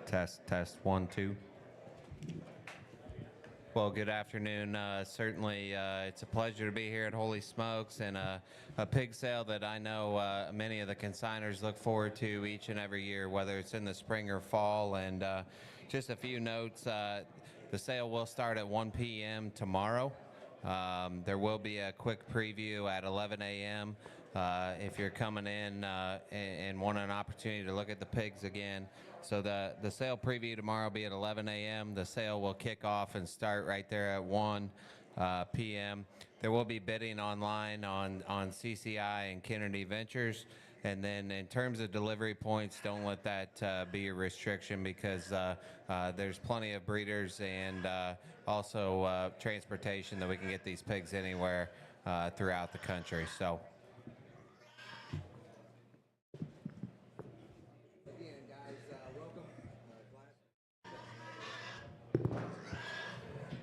Test, 1, 2. Well, good afternoon. Certainly, it's a pleasure to be here at Holy Smokes and a pig sale that I know many of the consigners look forward to each and every year, whether it's in the spring or fall. And just a few notes, the sale will start at 1 p.m. tomorrow. There will be a quick preview at 11 a.m. If you're coming in and want an opportunity to look at the pigs again. So the sale preview tomorrow will be at 11 a.m. The sale will kick off and start right there at 1 p.m. There will be bidding online on CCI and Kennedy Ventures. And then in terms of delivery points, don't let that be a restriction because there's plenty of breeders and also transportation that we can get these pigs anywhere throughout the country. So.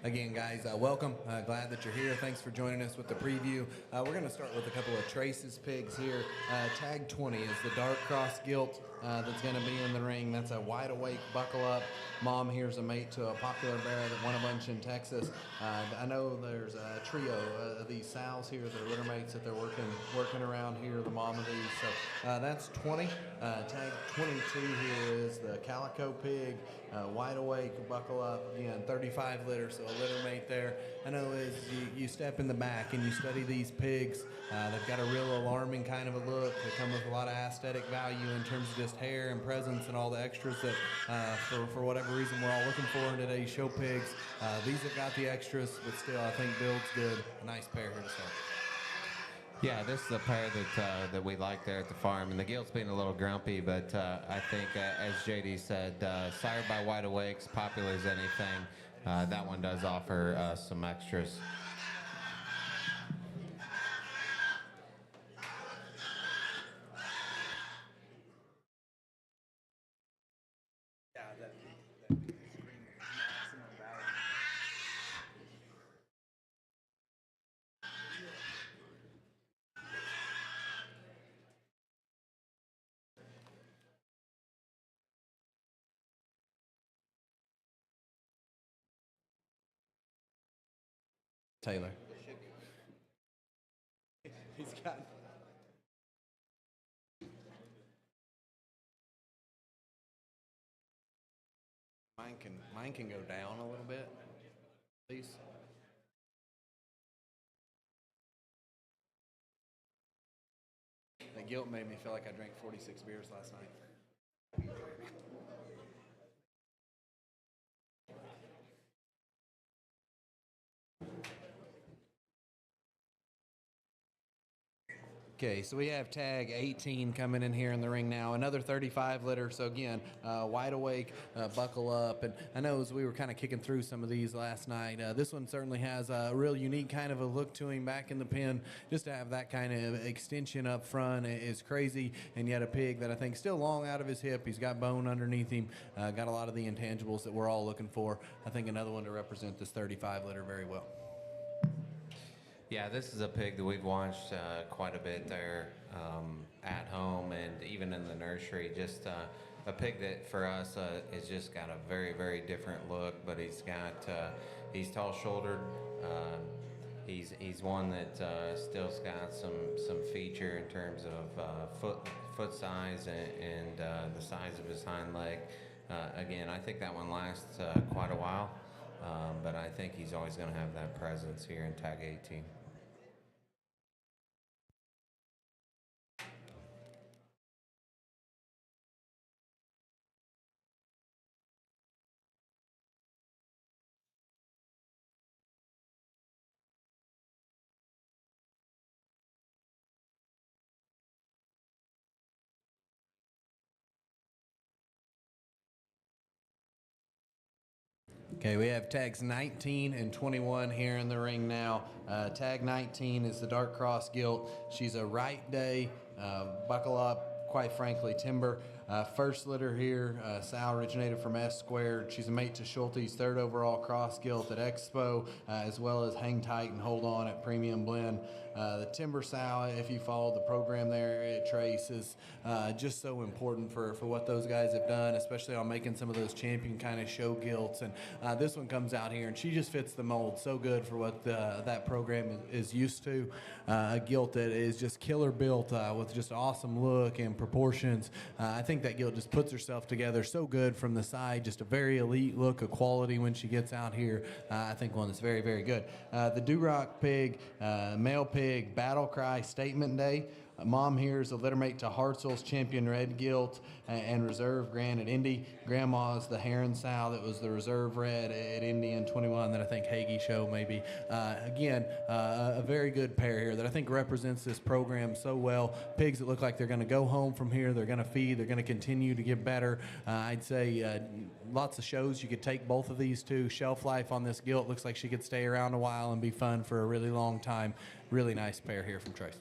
Again, guys, welcome. Glad that you're here. Thanks for joining us with the preview. We're going to start with a couple of Tress's pigs here. Tag 20 is the dark cross gilt that's going to be in the ring. That's a wide awake, buckle up. Mom here's a mate to a popular bear that won a bunch in Texas. I know there's a trio of these sows here that are litter mates that they're working around here, the mom of these. So that's 20. Tag 22 here is the calico pig. Wide awake, buckle up, again, 35 litter, so a litter mate there. I know as you step in the back and you study these pigs, they've got a real alarming kind of a look. They come with a lot of aesthetic value in terms of just hair and presence and all the extras that, for whatever reason, we're all looking for in today's show pigs. These have got the extras, but still, I think build's good. A nice pair here to start. Yeah, this is a pair that we like there at the farm, and the gilt's being a little grumpy, but I think, as JD said, sired by wide awakes, popular as anything. That one does offer some extras. Taylor. He's got. Mine can go down a little bit, please. The guilt made me feel like I drank 46 beers last night. Okay, so we have tag 18 coming in here in the ring now. Another 35 litter. So again, wide awake, buckle up. And I know as we were kind of kicking through some of these last night, this one certainly has a real unique kind of a look to him back in the pen. Just to have that kind of extension up front is crazy. And yet a pig that I think still long out of his hip. He's got bone underneath him. Got a lot of the intangibles that we're all looking for. I think another one to represent this 35 litter very well. Yeah, this is a pig that we've watched quite a bit there at home and even in the nursery. Just a pig that for us has just got a very, very different look, but he's tall-shouldered. He's one that still's got some feature in terms of foot size and the size of his hind leg. Again, I think that one lasts quite a while. But I think he's always going to have that presence here in tag 18. Okay, we have tags 19 and 21 here in the ring now. Tag 19 is the Dark Cross Gilt. She's a right day, buckle up, quite frankly, timber. First litter here, sow originated from S Squared. She's a mate to Schulte's third overall cross gilt at Expo, as well as hang tight and hold on at Premium Blend. The timber sow, if you follow the program there at Trace, is just so important for what those guys have done, especially on making some of those champion kind of show gilts. And this one comes out here, and she just fits the mold so good for what that program is used to. A gilt that is just killer built with just awesome look and proportions. I think that gilt just puts herself together so good from the side, just a very elite look of quality when she gets out here. I think one that's very, very good. The Duroc pig, male pig, Battle Cry Statement Day. Mom here is a Littermate to Hartzell's Champion Red Gilt and Reserve Grand at Indy. Grandma's the Heron sow that was the Reserve Red at Indy in 21 that I think Hagee show maybe. Again, a very good pair here that I think represents this program so well. Pigs that look like they're going to go home from here. They're going to feed. They're going to continue to get better. I'd say lots of shows you could take both of these to. Shelf life on this gilt looks like she could stay around a while and be fun for a really long time. Really nice pair here from Trace.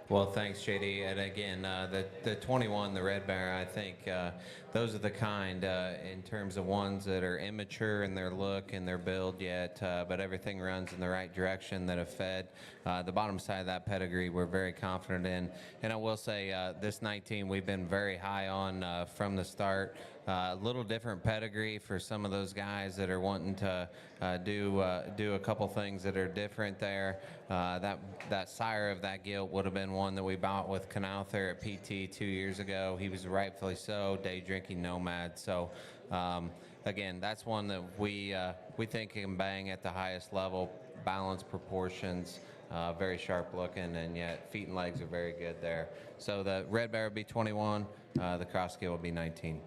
Well, thanks, JD. And again, the 21, the Red Bear, I think those are the kind in terms of ones that are immature in their look and their build yet, but everything runs in the right direction that have fed. The bottom side of that pedigree we're very confident in. And I will say this 19 we've been very high on from the start. A little different pedigree for some of those guys that are wanting to do a couple things that are different there. That sire of that gilt would have been one that we bought with Knauther at PT 2 years ago. He was rightfully so, day drinking nomad. So again, that's one that we think can bang at the highest level, balanced proportions, very sharp looking, and yet feet and legs are very good there. So the Red Bear would be 21, the cross gilt would be 19.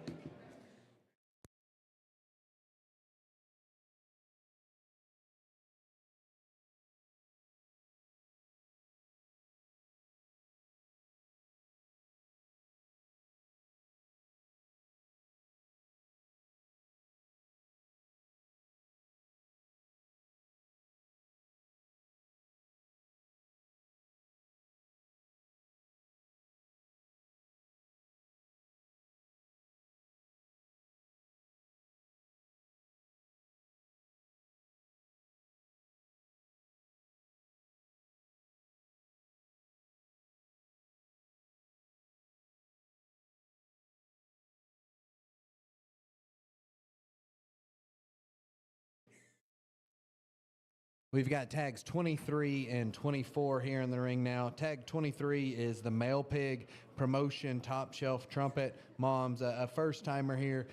We've got tags 23 and 24 here in the ring now. Tag 23 is the male pig promotion top shelf trumpet. Mom's a first timer here.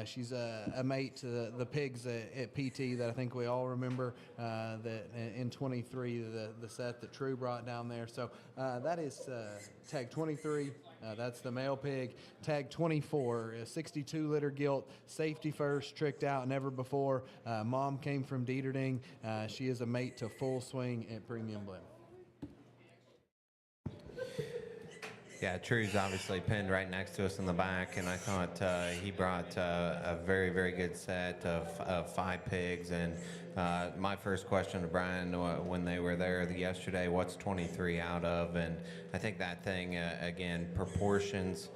She's a mate to the pigs at PT that I think we all remember that in 23, the set that True brought down there. So that is tag 23. That's the male pig. Tag 24, a 62 liter gilt, safety first, tricked out, never before. Mom came from Deterding. She is a mate to Full Swing at Premium Blend. Yeah, True's obviously pinned right next to us in the back, and I thought he brought a very, very good set of 5 pigs. And my first question to Brian when they were there yesterday, what's 23 out of? And I think that thing, again, proportions,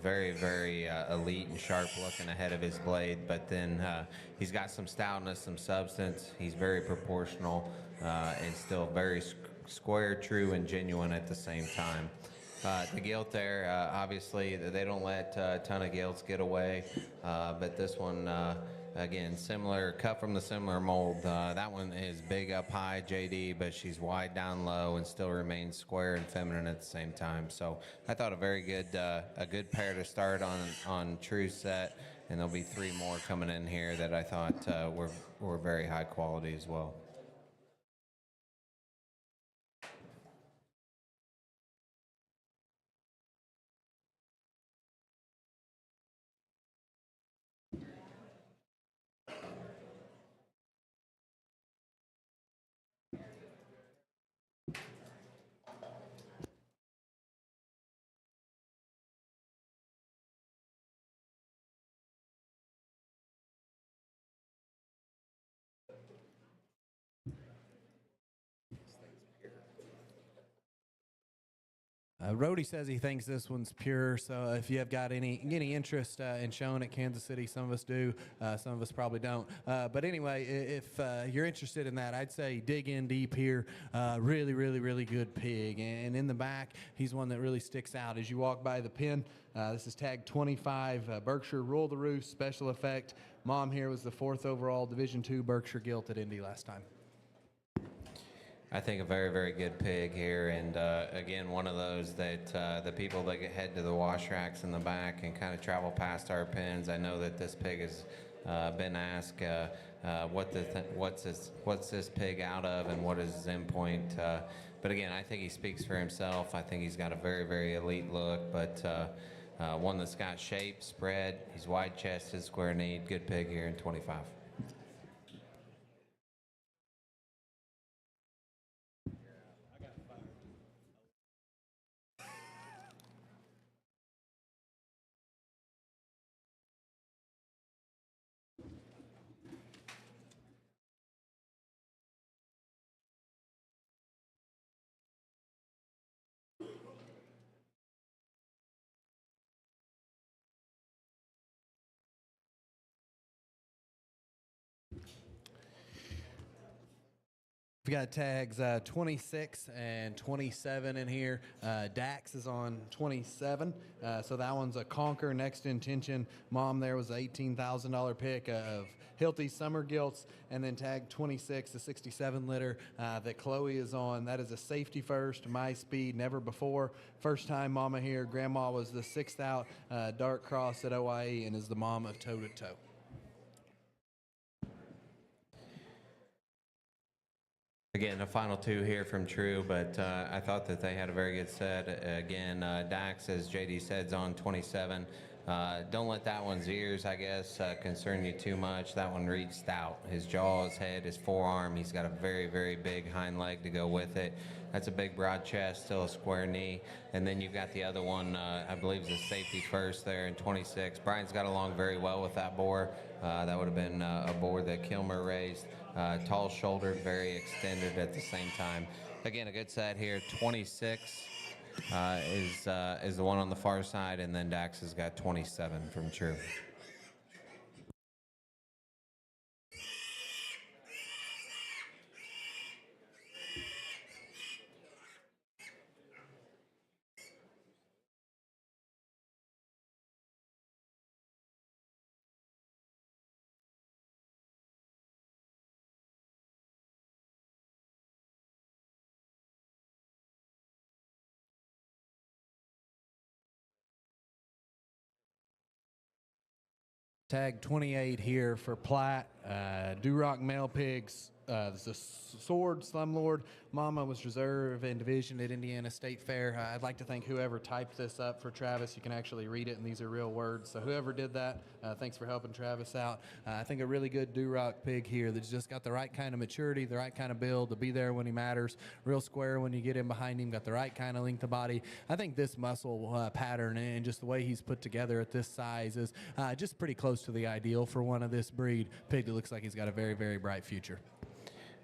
very, very elite and sharp looking ahead of his blade, but then he's got some stoutness, some substance. He's very proportional and still very square, true, and genuine at the same time. The gilt there, obviously, they don't let a ton of gilts get away, but this one, again, similar, cut from the similar mold. That one is big up high, JD, but she's wide down low and still remains square and feminine at the same time. So I thought a good pair to start on True's set, and there'll be 3 more coming in here that I thought were very high quality as well. Rhodey says he thinks this one's pure, so if you have got any interest in showing at Kansas City, some of us do, some of us probably don't. But anyway, if you're interested in that, I'd say dig in deep here. Really, really, really good pig. And in the back, he's one that really sticks out. As you walk by the pen, this is tag 25, Berkshire Rule the Roost, special effect. Mom here was the 4th overall Division II Berkshire Gilt at Indy last time. I think a very, very good pig here, and again, one of those that the people that head to the wash racks in the back and kind of travel past our pens. I know that this pig has been asked what's this pig out of and what is his endpoint. But again, I think he speaks for himself. I think he's got a very, very elite look, but one that's got shape, spread. He's wide chested, square kneed, good pig here in 25. We've got tags 26 and 27 in here. Dax is on 27, so that one's a conquer next intention. Mom there was an $18,000 pick of Hilty Summer Gilts, and then tag 26, the 67 litter that Chloe is on. That is a safety first, my speed, never before. First time mama here. Grandma was the 6th out, dark cross at OIE, and is the mom of toe to toe. Again, the final two here from True, but I thought that they had a very good set. Again, Dax, as JD said, is on 27. Don't let that one's ears, I guess, concern you too much. That one reads stout. His jaw, his head, his forearm. He's got a very, very big hind leg to go with it. That's a big broad chest, still a square knee. And then you've got the other one, I believe is a safety first there in 26. Brian's got along very well with that boar. That would have been a boar that Kilmer raised. Tall shouldered, very extended at the same time. Again, a good set here. 26 is the one on the far side, and then Dax has got 27 from True. Tag 28 here for Platt, Duroc male pigs. This is Sword, Slumlord. Mama was reserve and division at Indiana State Fair. I'd like to thank whoever typed this up for Travis. You can actually read it, and these are real words. So whoever did that, thanks for helping Travis out. I think a really good Duroc pig here that's just got the right kind of maturity, the right kind of build to be there when he matters. Real square when you get in behind him, got the right kind of length of body. I think this muscle pattern and just the way he's put together at this size is just pretty close to the ideal for one of this breed. Pig that looks like he's got a very, very bright future.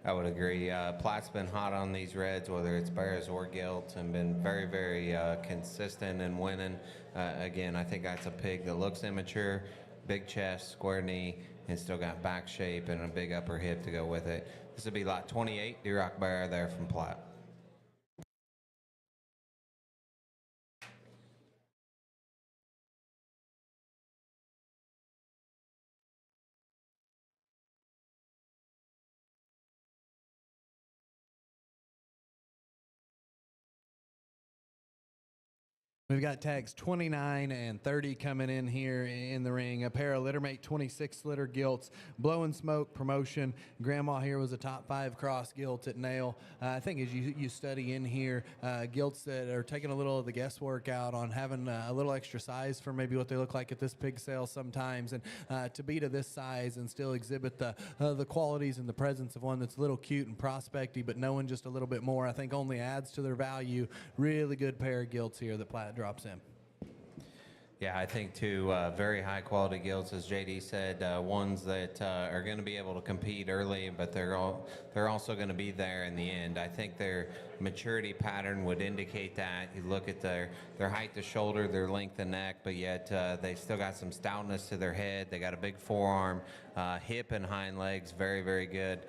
I would agree. Platt's been hot on these reds, whether it's bears or gilts, and been very, very consistent in winning. Again, I think that's a pig that looks immature, big chest, square knee, and still got back shape and a big upper hip to go with it. This would be lot 28, Duroc bear there from Platt. We've got tags 29 and 30 coming in here in the ring. A pair of Littermate 26 litter gilts, blowing smoke promotion. Grandma here was a top 5 cross gilt at Nail. I think as you study in here, gilts that are taking a little of the guesswork out on having a little extra size for maybe what they look like at this pig sale sometimes, and to be to this size and still exhibit the qualities and the presence of one that's a little cute and prospecty, but knowing just a little bit more, I think only adds to their value. Really good pair of gilts here that Platt drops in. Yeah, I think two very high quality gilts, as JD said, ones that are going to be able to compete early, but they're also going to be there in the end. I think they're maturity pattern would indicate that. You look at their height to shoulder, their length of neck, but yet they still got some stoutness to their head. They got a big forearm, hip and hind legs, very, very good.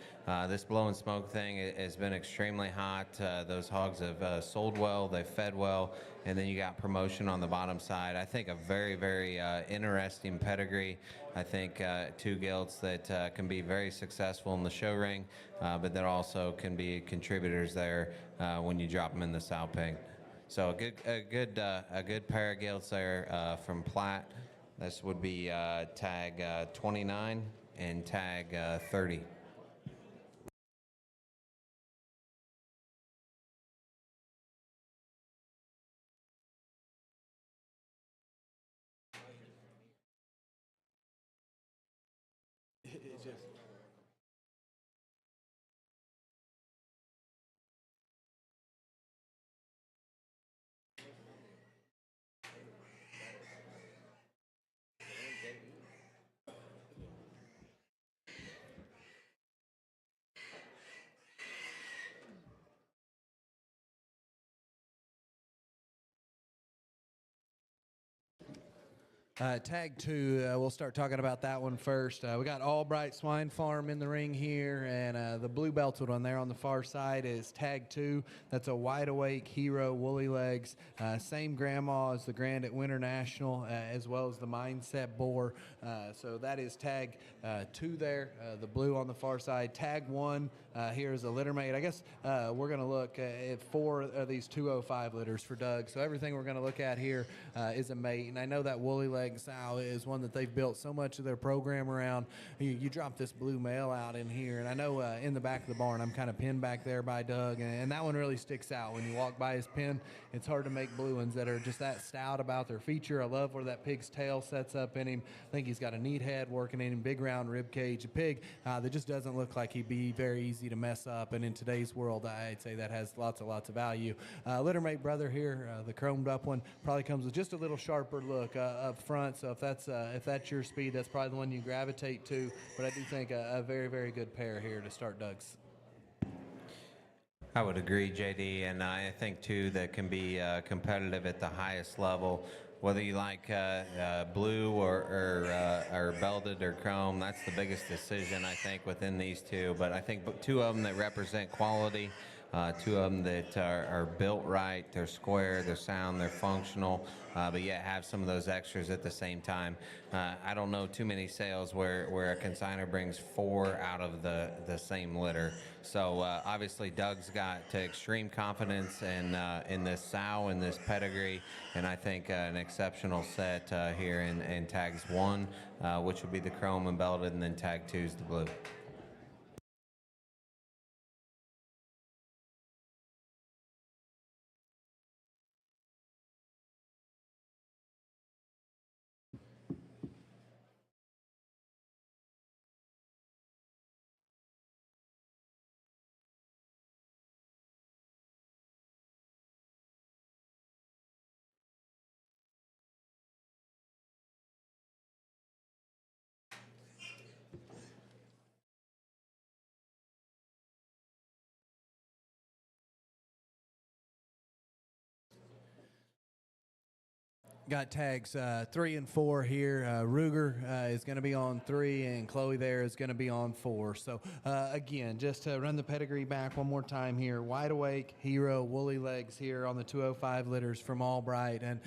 This blow and smoke thing has been extremely hot. Those hogs have sold well, they've fed well, and then you got promotion on the bottom side. I think a very, very interesting pedigree. I think two gilts that can be very successful in the show ring, but that also can be contributors there when you drop them in the sow pig. So a good pair of gilts there from Platt. This would be tag 29 and tag 30. Tag 2, we'll start talking about that one first. We got Albright Swine Farm in the ring here, and the blue belted one there on the far side is tag 2. That's a wide awake Hero woolly legs, same grandma as the Grand at Winter National, as well as the Mindset Boar. So that is tag 2 there, the blue on the far side. Tag 1 here is a Littermate. I guess we're going to look at 4 of these 205 litters for Doug. So everything we're going to look at here is a mate, and I know that woolly leg sow is one that they've built so much of their program around. You drop this blue male out in here, and I know in the back of the barn I'm kind of pinned back there by Doug, and that one really sticks out. When you walk by his pen, it's hard to make blue ones that are just that stout about their feature. I love where that pig's tail sets up in him. I think he's got a neat head working in him, big round rib cage, a pig that just doesn't look like he'd be very easy to mess up, and in today's world I'd say that has lots of value. Littermate brother here, the chromed up one, probably comes with just a little sharper look up front. So if that's your speed, that's probably the one you gravitate to. But I do think a very, very good pair here to start Doug's. I would agree, JD, and I think too that can be competitive at the highest level. Whether you like blue or belted or chrome, that's the biggest decision I think within these two. But I think two of them that represent quality. Two of them that are built right, they're square, they're sound, they're functional, but yet have some of those extras at the same time. I don't know too many sales where a consignor brings 4 out of the same litter. So obviously Doug's got extreme confidence in this sow and this pedigree, and I think an exceptional set here in tags 1, which would be the chrome and belted, and then tag 2 is the blue. Got tags 3 and 4 here. Ruger is going to be on 3, and Chloe there is going to be on 4. So again, just to run the pedigree back one more time here. Wide awake, Hero, woolly legs here on the 205 litters from Albright, and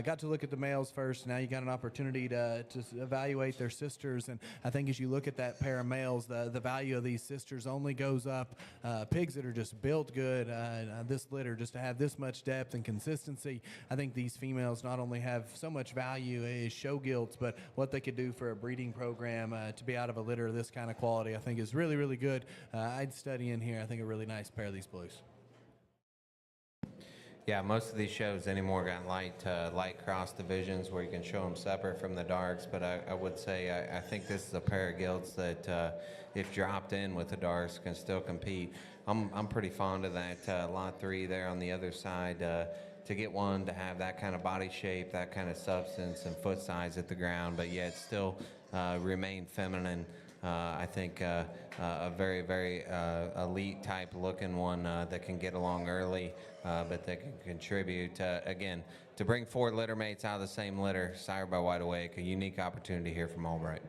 got to look at the males first. Now you got an opportunity to evaluate their sisters, and I think as you look at that pair of males, the value of these sisters only goes up. Pigs that are just built good, this litter, just to have this much depth and consistency, I think these females not only have so much value as show gilts, but what they could do for a breeding program to be out of a litter of this kind of quality, I think is really, really good. I'd study in here. I think a really nice pair of these blues. Yeah, most of these shows anymore got light cross divisions where you can show them separate from the darks, but I would say I think this is a pair of gilts that if dropped in with the darks can still compete. I'm pretty fond of that lot 3 there on the other side. To get one to have that kind of body shape, that kind of substance and foot size at the ground, but yet still remain feminine. I think a very, very elite type looking one that can get along early, but that can contribute, again, to bring 4 litter mates out of the same litter, sired by Wide Awake, a unique opportunity here from Albright.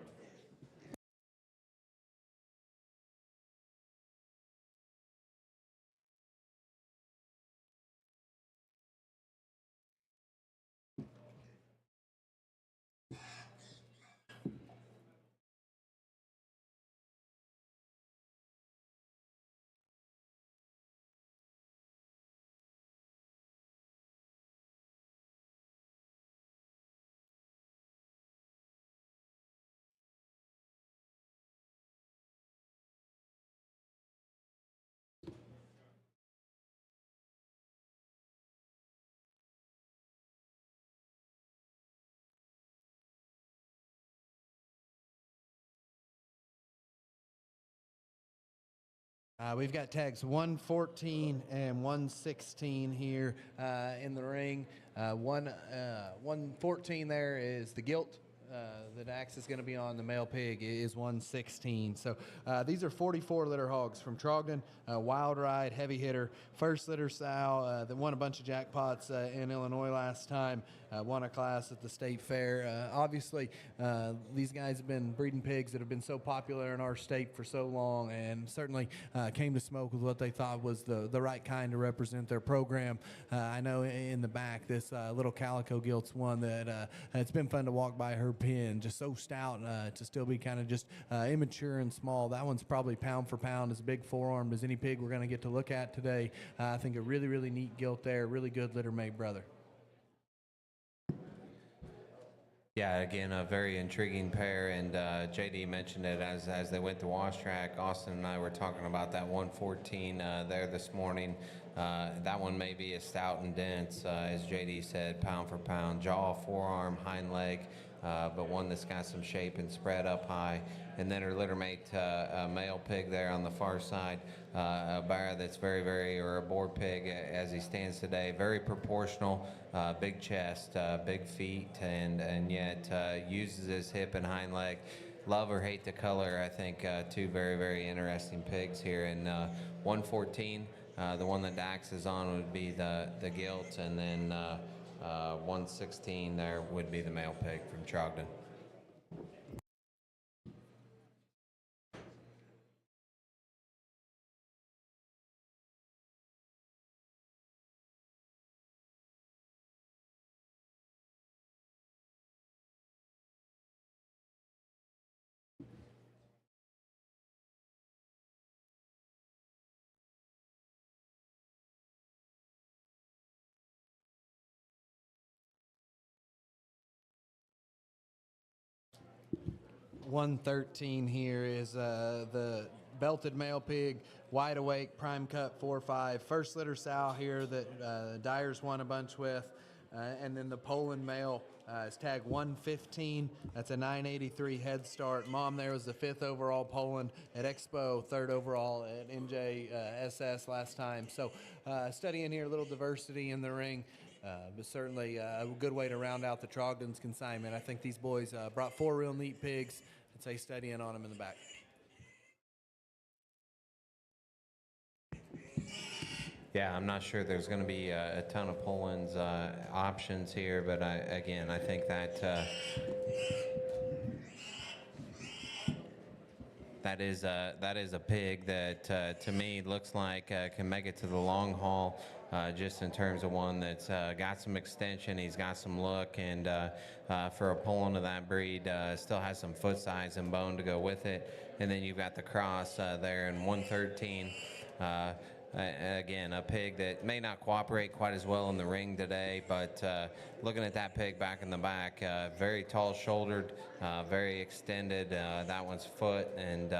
We've got tags 114 and 116 here in the ring. 114 there is the gilt. The Dax is going to be on. The male pig is 116. So these are 44 litter hogs from Trogden, wild ride, heavy hitter, first litter sow that won a bunch of jackpots in Illinois last time, won a class at the state fair. Obviously, these guys have been breeding pigs that have been so popular in our state for so long, and certainly came to smoke with what they thought was the right kind to represent their program. I know in the back, this little calico gilt's one that it's been fun to walk by her pen, just so stout to still be kind of just immature and small. That one's probably pound for pound as big forearmed as any pig we're going to get to look at today. I think a really, really neat gilt there, really good Littermate brother. Yeah, again, a very intriguing pair, and JD mentioned it as they went to wash track. Austin and I were talking about that 114 there this morning. That one may be as stout and dense, as JD said, pound for pound, jaw, forearm, hind leg, but one that's got some shape and spread up high. And then her littermate male pig there on the far side, a bear that's very, very, or a boar pig as he stands today, very proportional, big chest, big feet, and yet uses his hip and hind leg. Love or hate the color. I think two very, very interesting pigs here. And 114, the one that Dax is on would be the gilt, and then 116 there would be the male pig from Trogden. $113 here is the belted male pig, wide awake, prime cut 4-5, first litter sow here that Dyer's won a bunch with, and then the Poland male is tag 115. That's a 983 head start. Mom there was the 5th overall Poland at Expo, 3rd overall at NJSS last time. So studying here, a little diversity in the ring. But certainly a good way to round out the Trogden's consignment. I think these boys brought 4 real neat pigs. I'd say studying on them in the back. Yeah, I'm not sure there's going to be a ton of Poland's options here, but again, I think that that is a pig that to me looks like can make it to the long haul. Just in terms of one that's got some extension, he's got some look, and for a Poland of that breed, still has some foot size and bone to go with it. And then you've got the cross there in 113. Again, a pig that may not cooperate quite as well in the ring today, but looking at that pig back in the back, very tall-shouldered, very extended. That one's foot and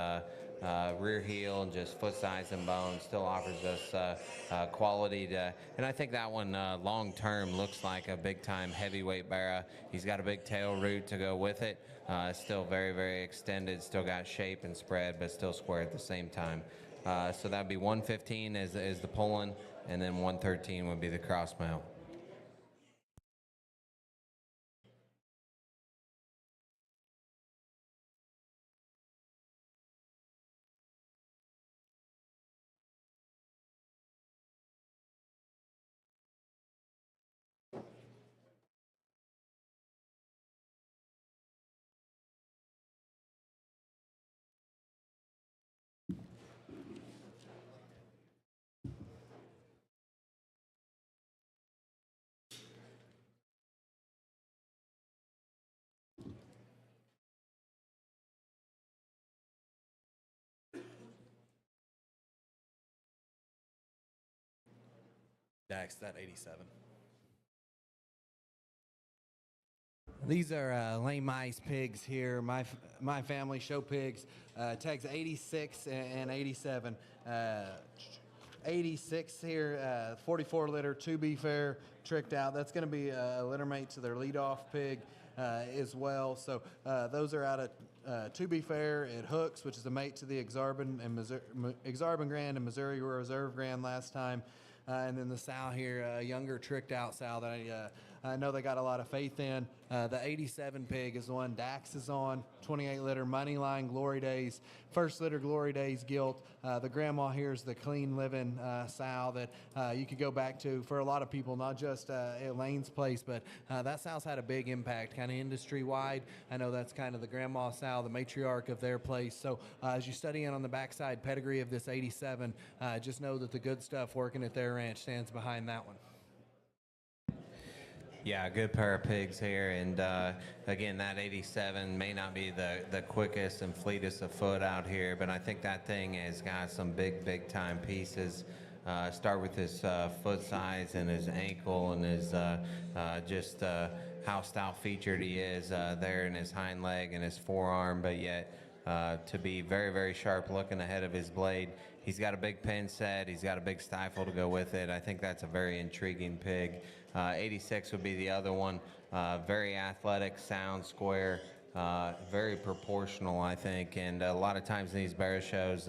rear heel and just foot size and bone still offers us quality and I think that one long-term looks like a big-time heavyweight barra. He's got a big tail root to go with it. Still very, very extended, still got shape and spread, but still square at the same time. So that would be 115 is the Poland, and then 113 would be the cross male. Dax, that 87. These are lame mice pigs here. My family show pigs. Tags 86 and 87. 86 here, 44 litter, to be fair, tricked out. That's going to be a littermate to their leadoff pig as well. So those are out at to be fair at Hooks, which is a mate to the Exarban Grand and Missouri Reserve Grand last time. And then the sow here, a younger tricked out sow that I know they got a lot of faith in. The 87 pig is the one Dax is on, 28 litter Moneyline Glory Days, first litter Glory Days gilt. The grandma here is the clean living sow that you could go back to for a lot of people, not just at Lane's place, but that sow's had a big impact kind of industry wide. I know that's kind of the grandma sow, the matriarch of their place. So as you study in on the backside pedigree of this 87, just know that the good stuff working at their ranch stands behind that one. Yeah, good pair of pigs here, and again, that 87 may not be the quickest and fleetest of foot out here, but I think that thing has got some big time pieces. Start with his foot size and his ankle and his just how stout featured he is there in his hind leg and his forearm, but yet to be very sharp looking ahead of his blade. He's got a big pin set. He's got a big stifle to go with it. I think that's a very intriguing pig. 86 would be the other one. Very athletic, sound, square, very proportional, I think. And a lot of times in these bear shows,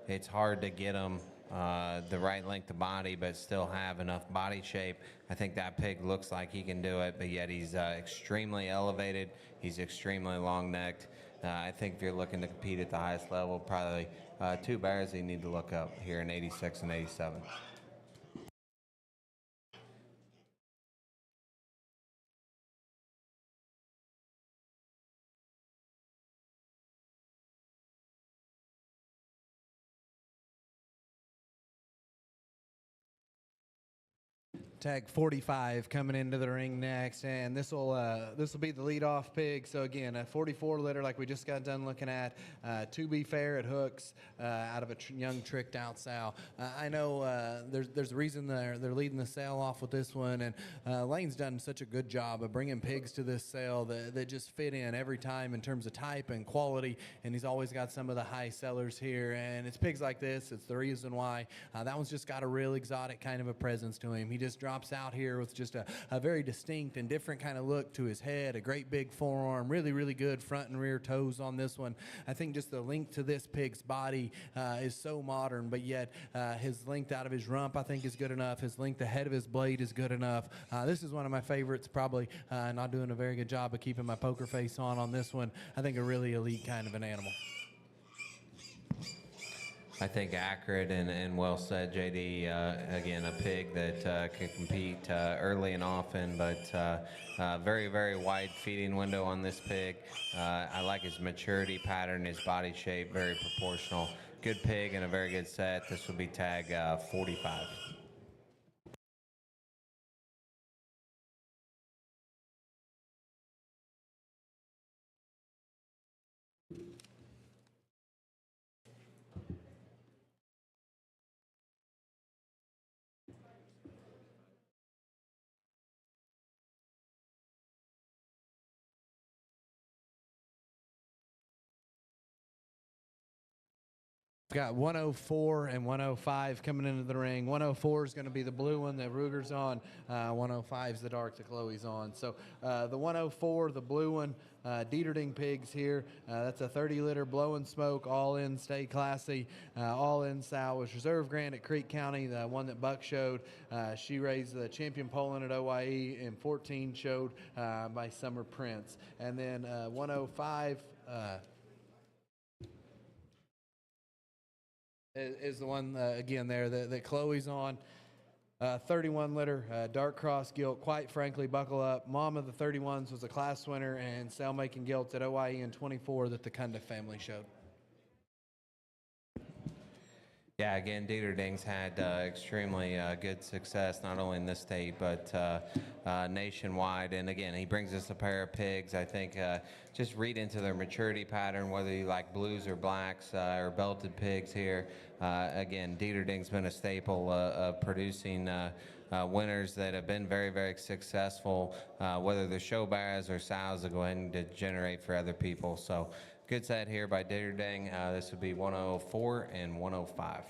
it's hard to get them the right length of body, but still have enough body shape. I think that pig looks like he can do it, but yet he's extremely elevated. He's extremely long-necked. I think if you're looking to compete at the highest level, probably two bears you need to look up here in 86 and 87. Tag 45 coming into the ring next, and this will be the leadoff pig. So again, a 44 litter like we just got done looking at. To be fair, at Hooks, out of a young tricked out sow. I know there's a reason they're leading the sale off with this one, and Lane's done such a good job of bringing pigs to this sale that just fit in every time in terms of type and quality. And he's always got some of the high sellers here, and it's pigs like this. It's the reason why that one's just got a real exotic kind of a presence to him. He just drops out here with just a very distinct and different kind of look to his head, a great big forearm, really good front and rear toes on this one. I think just the length to this pig's body is so modern, but yet his length out of his rump I think is good enough. His length ahead of his blade is good enough. This is one of my favorites, probably not doing a very good job of keeping my poker face on this one. I think a really elite kind of an animal. I think accurate and well said, JD. Again, a pig that can compete early and often, but very wide feeding window on this pig. I like his maturity pattern, his body shape, very proportional. Good pig and a very good set. This will be tag 45. Got 104 and 105 coming into the ring. 104 is going to be the blue one that Ruger's on. 105 is the dark that Chloe's on. So the 104, the blue one, Deterding pigs here. That's a 30-liter blow and smoke, all in, stay classy, all in sow. Was Reserve Grand at Creek County, the one that Buck showed. She raised the champion Poland at OYE, and 14 showed by Summer Prince. And then 105. Is the one, again, there that Chloe's on. 31 litter, dark cross gilt. Quite frankly, buckle up. Mom of the 31s was a class winner and sale making gilts at OIE in 24 that the Cundiff family showed. Yeah, again, Deterding's had extremely good success, not only in this state, but nationwide. And again, he brings us a pair of pigs. I think just read into their maturity pattern, whether you like blues or blacks or belted pigs here. Again, Deterding's been a staple of producing winners that have been very, very successful, whether they're show bears or sows that go ahead and generate for other people. So good set here by Deterding. This would be 104 and 105.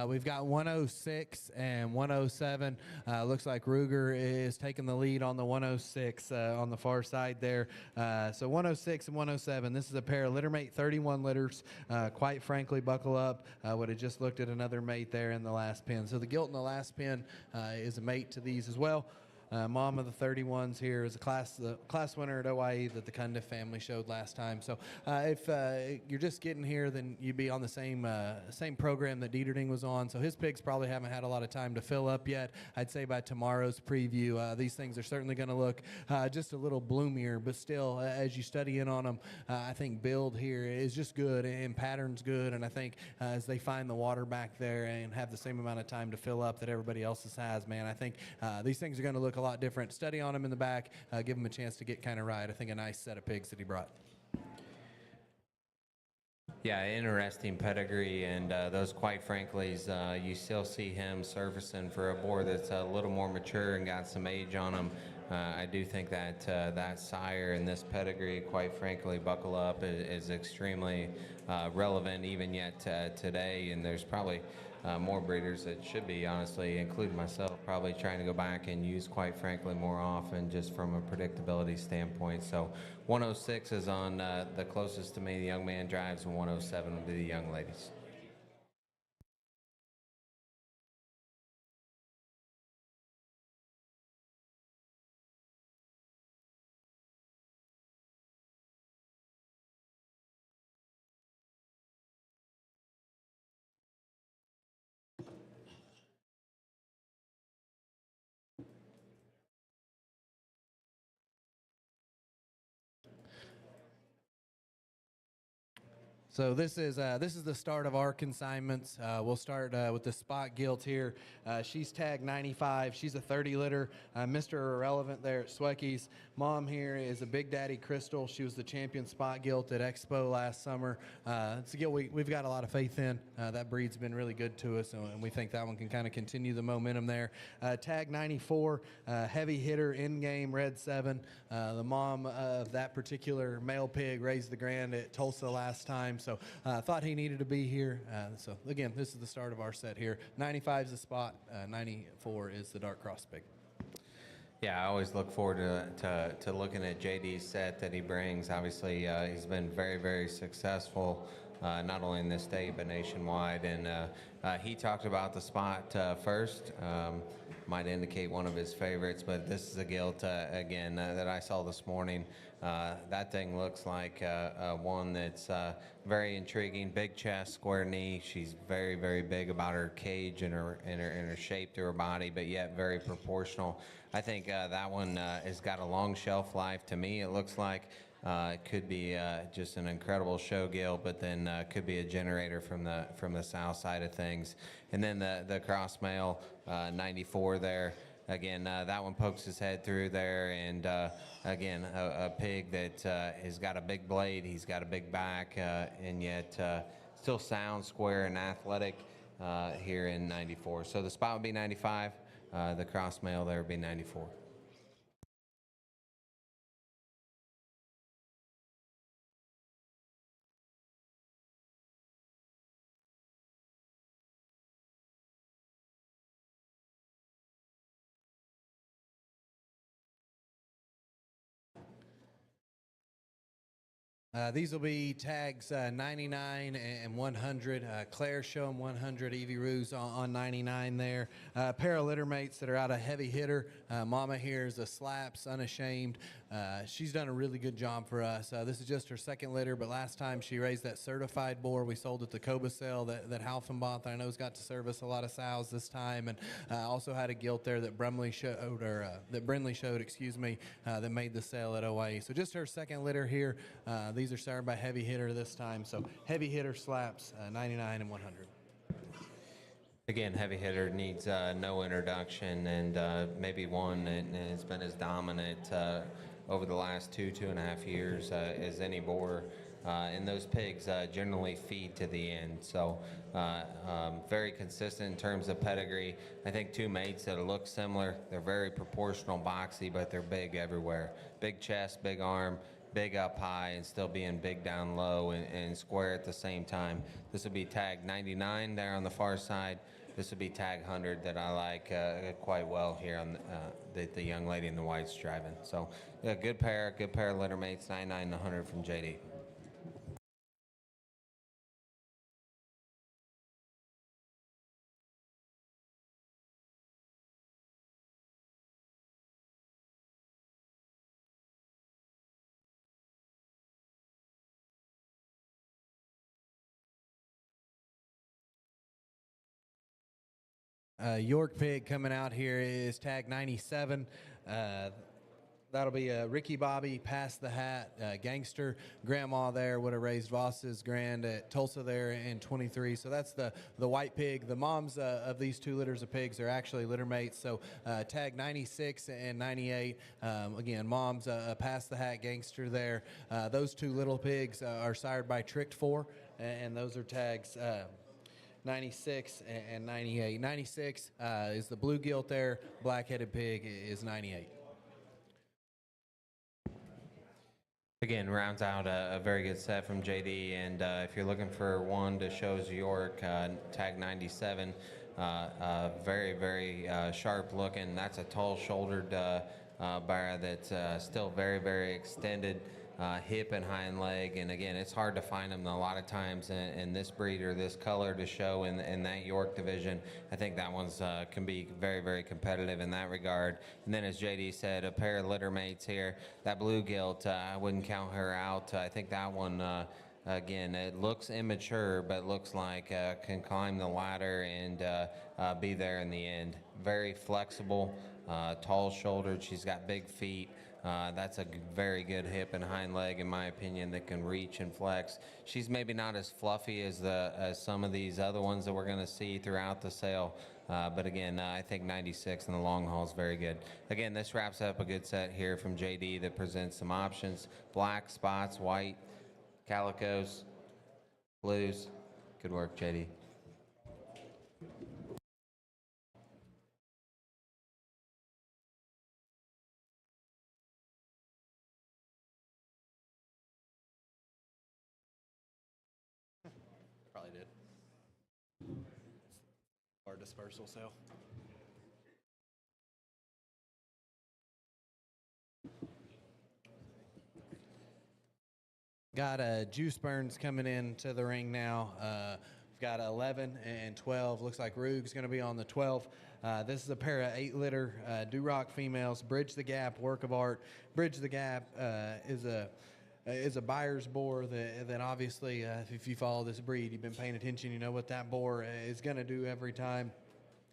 We've got 106 and 107. Looks like Ruger is taking the lead on the 106 on the far side there. So 106 and 107. This is a pair of Littermate 31 litters. Quite frankly, buckle up. Would have just looked at another mate there in the last pin. So the gilt in the last pin is a mate to these as well. Mom of the 31s here is a class winner at OIE that the Cundiff family showed last time. So if you're just getting here, then you'd be on the same program that Deterding was on. So his pigs probably haven't had a lot of time to fill up yet. I'd say by tomorrow's preview, these things are certainly going to look just a little bloomier. But still, as you study in on them, I think build here is just good and pattern's good. And I think as they find the water back there and have the same amount of time to fill up that everybody else's has, man, I think these things are going to look a lot different. Study on them in the back, give them a chance to get kind of right. I think a nice set of pigs that he brought. Yeah, interesting pedigree, and those, quite frankly, you still see him surfacing for a board that's a little more mature and got some age on him. I do think that that sire and this pedigree, quite frankly, buckle up, is extremely relevant even yet today, and there's probably more breeders that should be, honestly, including myself, probably trying to go back and use, quite frankly, more often just from a predictability standpoint. So 106 is on the closest to me, the young man drives, and 107 will be the young ladies. So this is the start of our consignments. We'll start with the spot gilt here. She's tagged 95. She's a 30 litter. Mr. Irrelevant there at Swecky's. Mom here is a Big Daddy Crystal. She was the champion spot gilt at Expo last summer. It's a gilt we've got a lot of faith in. That breed's been really good to us, and we think that one can kind of continue the momentum there. Tag 94, heavy hitter, in-game, red 7. The mom of that particular male pig raised the grand at Tulsa last time. So thought he needed to be here. So again, this is the start of our set here. 95 is the spot. 94 is the dark cross pig. Yeah, I always look forward to looking at JD's set that he brings. Obviously, he's been very, very successful, not only in this state but nationwide. And he talked about the spot first. Might indicate one of his favorites, but this is a gilt again that I saw this morning. That thing looks like one that's very intriguing. Big chest, square knee. She's very, very big about her cage and her shape to her body, but yet very proportional. I think that one has got a long shelf life. To me, it looks like it could be just an incredible show gilt, but then could be a generator from the south side of things. And then the cross male 94 there. Again, that one pokes his head through there, and again, a pig that has got a big blade. He's got a big back, and yet still sound, square, and athletic here in 94. So the spot would be 95. The cross male there would be 94. These will be tags 99 and 100. Claire show 'em 100. Evie Ruse on 99 there. Pair of littermates that are out a heavy hitter. Mama here is a slaps, unashamed. She's done a really good job for us. This is just her second litter, but last time she raised that certified boar we sold at the Coba sale that Halfen bought that I know's got to service a lot of sows this time, and also had a gilt there that Brindley showed, that made the sale at OIE. So just her second litter here. These these are sired by Heavy Hitter this time. So Heavy Hitter slaps 99 and 100. Again, Heavy Hitter needs no introduction, and maybe one that has been as dominant over the last 2.5 years as any boar. And those pigs generally feed to the end. So very consistent in terms of pedigree. I think two mates that look similar. They're very proportional, boxy, but they're big everywhere. Big chest, big arm, big up high, and still being big down low and square at the same time. This would be tag 99 there on the far side. This would be tag 100 that I like quite well here on the young lady in the white's driving. So yeah, good pair of littermates, 99 and 100 from JD. York pig coming out here is tag 97. That'll be Ricky Bobby, Pass the Hat, Gangster. Grandma there would have raised Voss's grand at Tulsa there in 23. So that's the white pig. The moms of these two litters of pigs are actually litter mates. So tag 96 and 98. Again, moms Pass the Hat, Gangster there. Those two little pigs are sired by Tricked 4, and those are tags 96 and 98. 96 is the blue gilt there. Black-headed pig is 98. Again, rounds out a very good set from JD, and if you're looking for one to shows York, tag 97, very, very sharp looking. That's a tall-shouldered bear that's still very, very extended hip and hind leg, and again, it's hard to find them a lot of times in this breed or this color to show in that York division. I think that one's can be very, very competitive in that regard. And then, as JD said, a pair of litter mates here. That blue gilt, I wouldn't count her out. I think that one, again, it looks immature, but looks like can climb the ladder and be there in the end. Very flexible, tall-shouldered. She's got big feet. That's a very good hip and hind leg, in my opinion, that can reach and flex. She's maybe not as fluffy as some of these other ones that we're going to see throughout the sale. But again, I think 96 in the long haul is very good. Again, this wraps up a good set here from JD that presents some options. Black, spots, white, calicos, blues. Good work, JD. Probably did. Our dispersal sale. Got Joostberns coming into the ring now. We've got 11 and 12. Looks like Rug's going to be on the 12. This is a pair of 8-litter Duroc females. Bridge the Gap, work of art. Bridge the Gap is a buyer's boar that obviously, if you follow this breed, you've been paying attention, you know what that boar is going to do every time.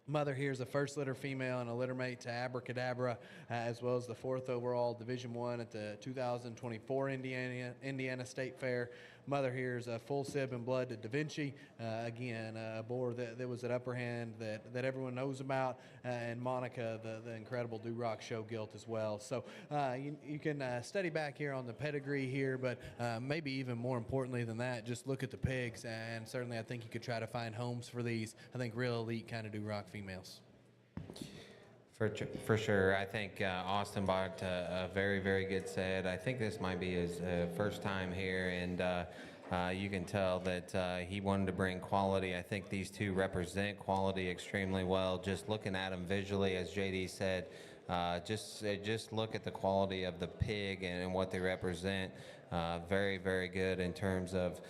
Mother here is a first litter female and a litter mate to Abracadabra, as well as the 4th overall Division I at the 2024 Indiana State Fair. Mother here is a full sib and blood to Da Vinci. Again, a boar that was at upper hand that everyone knows about, and Monica, the incredible Duroc show gilt as well. So you can study back here on the pedigree here, but maybe even more importantly than that, just look at the pigs, and certainly I think you could try to find homes for these. I think real elite kind of Duroc females. For sure. I think Austin bought a very, very good set. I think this might be his first time here, and you can tell that he wanted to bring quality. I think these two represent quality extremely well. Just looking at them visually, as JD said, just look at the quality of the pig and what they represent. Very, very good in terms of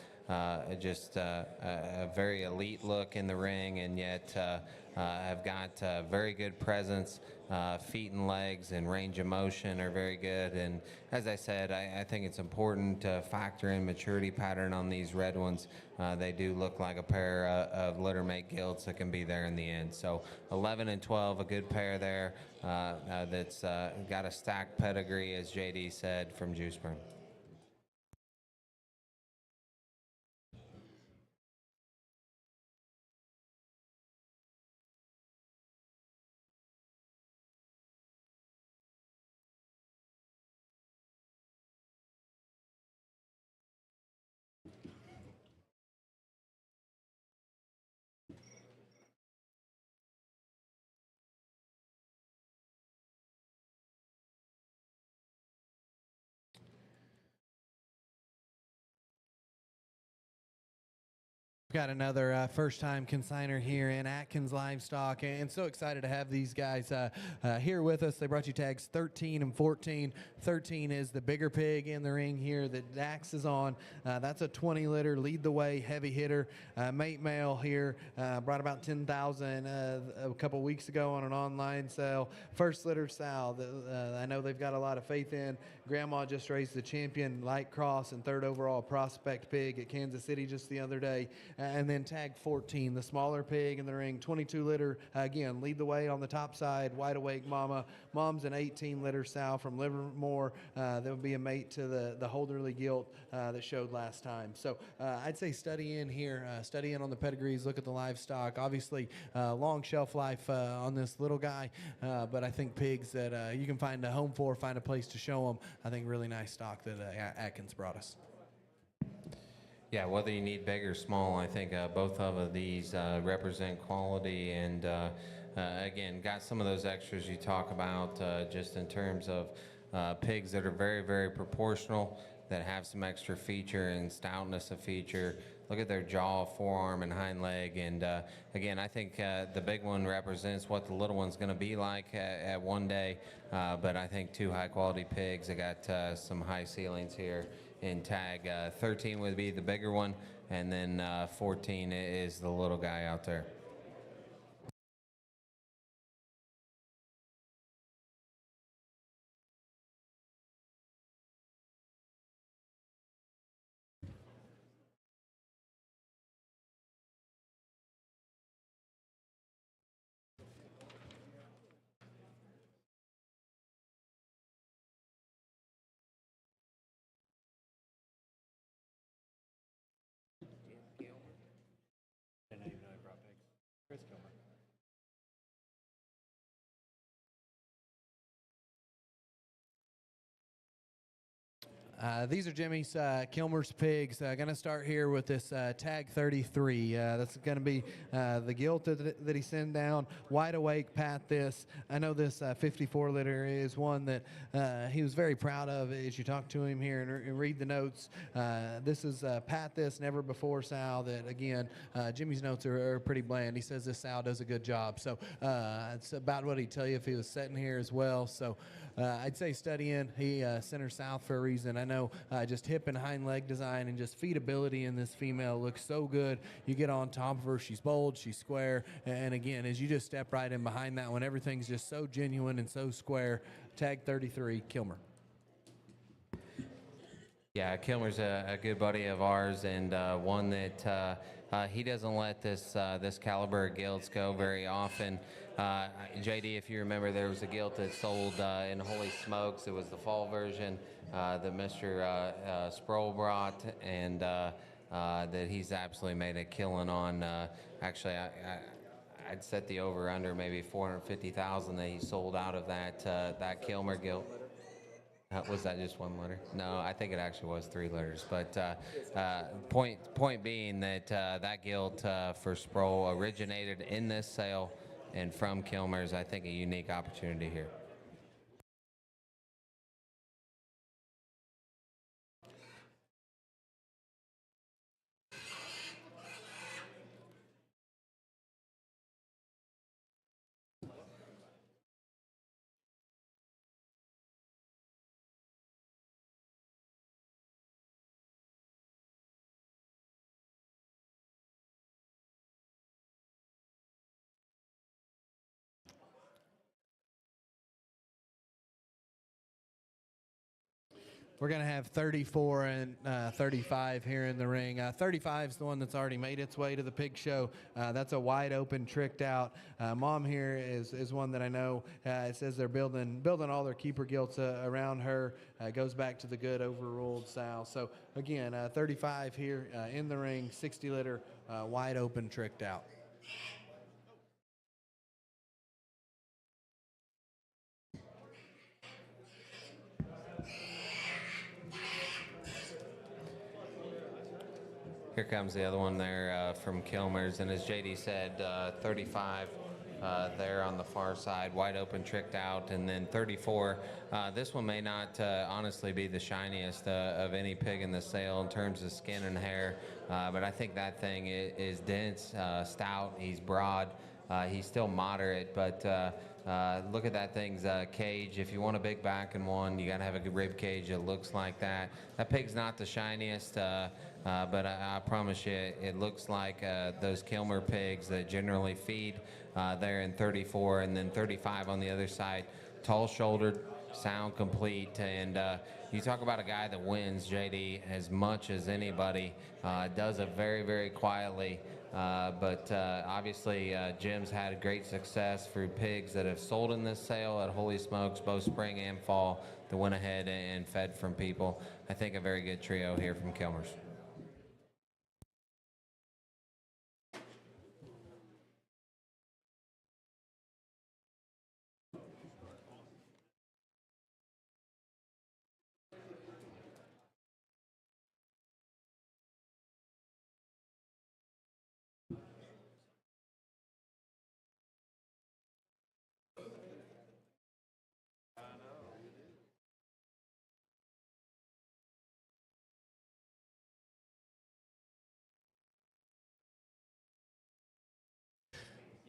just a very elite look in the ring, and yet have got very good presence. Feet and legs and range of motion are very good. And as I said, I think it's important to factor in maturity pattern on these red ones. They do look like a pair of littermate gilts that can be there in the end. So 11 and 12, a good pair there that's got a stacked pedigree, as JD said, from Joostburn. Got another first-time consigner here in Atkins Livestock, and so excited to have these guys here with us. They brought you tags 13 and 14. 13 is the bigger pig in the ring here that Dax is on. That's a 20 litter, lead the way, heavy hitter, mate male here. Brought about 10,000 a couple weeks ago on an online sale. First litter sow that I know they've got a lot of faith in. Grandma just raised the champion light cross and third overall prospect pig at Kansas City just the other day. And then tag 14, the smaller pig in the ring, 22 litter, again, lead the way on the top side, wide awake mama. Mom's an 18 litter sow from Livermore. That would be a mate to the Holderly gilt that showed last time. So I'd say study in here, study in on the pedigrees, look at the livestock. Obviously, long shelf life on this little guy, but I think pigs that you can find a home for, find a place to show them. I think really nice stock that Atkins brought us. Yeah, whether you need big or small, I think both of these represent quality and, again, got some of those extras you talk about just in terms of pigs that are very, very proportional, that have some extra feature and stoutness of feature. Look at their jaw, forearm, and hind leg. And, again, I think the big one represents what the little one's going to be like at one day. But I think two high-quality pigs. I got some high ceilings here. In tag 13 would be the bigger one, and then 14 is the little guy out there. These are Jimmy's Kilmer's pigs. Going to start here with this tag 33. That's going to be the gilt that he sent down. Wide awake, pat this. I know this 54 litter is one that he was very proud of as you talk to him here and read the notes. This is pat this, never before sow that, again, Jimmy's notes are pretty bland. He says this sow does a good job. So it's about what he'd tell you if he was sitting here as well. So I'd say study in. He center south for a reason. I know just hip and hind leg design and just feedability in this female looks so good. You get on top of her, she's bold, she's square, and again, as you just step right in behind that one, everything's just so genuine and so square. Tag 33, Kilmer. Yeah, Kilmer's a good buddy of ours, and one that he doesn't let this caliber of gilts go very often. JD, if you remember, there was a gilt that sold in Holy Smokes. It was the fall version that Mr. Sproul brought, and that he's absolutely made a killing on. Actually, I'd set the over/under maybe 450,000 that he sold out of that Kilmer gilt. Was that just one litter? No, I think it actually was 3 litters. But point being that that gilt for Sproul originated in this sale and from Kilmer's, I think, a unique opportunity here. We're going to have 34 and 35 here in the ring. 35 is the one that's already made its way to the pig show. That's a wide open, tricked out. Mom here is one that I know. It says they're building all their keeper gilts around her. Goes back to the good overruled sow. So again, 35 here in the ring, 60 litter, wide open, tricked out. Here comes the other one there from Kilmer's, and as JD said, 35 there on the far side, wide open, tricked out. And then 34, this one may not honestly be the shiniest of any pig in the sale in terms of skin and hair, but I think that thing is dense, stout, he's broad, he's still moderate, but look at that thing's cage. If you want a big back in one, you got to have a good rib cage that looks like that. That pig's not the shiniest, but I promise you, it looks like those Kilmer pigs that generally feed there in 34, and then 35 on the other side. Tall-shouldered, sound complete, and you talk about a guy that wins, JD, as much as anybody. Does it very, very quietly. But obviously, Jim's had great success through pigs that have sold in this sale at Holy Smokes, both spring and fall, that went ahead and fed from people. I think a very good trio here from Kilmer's.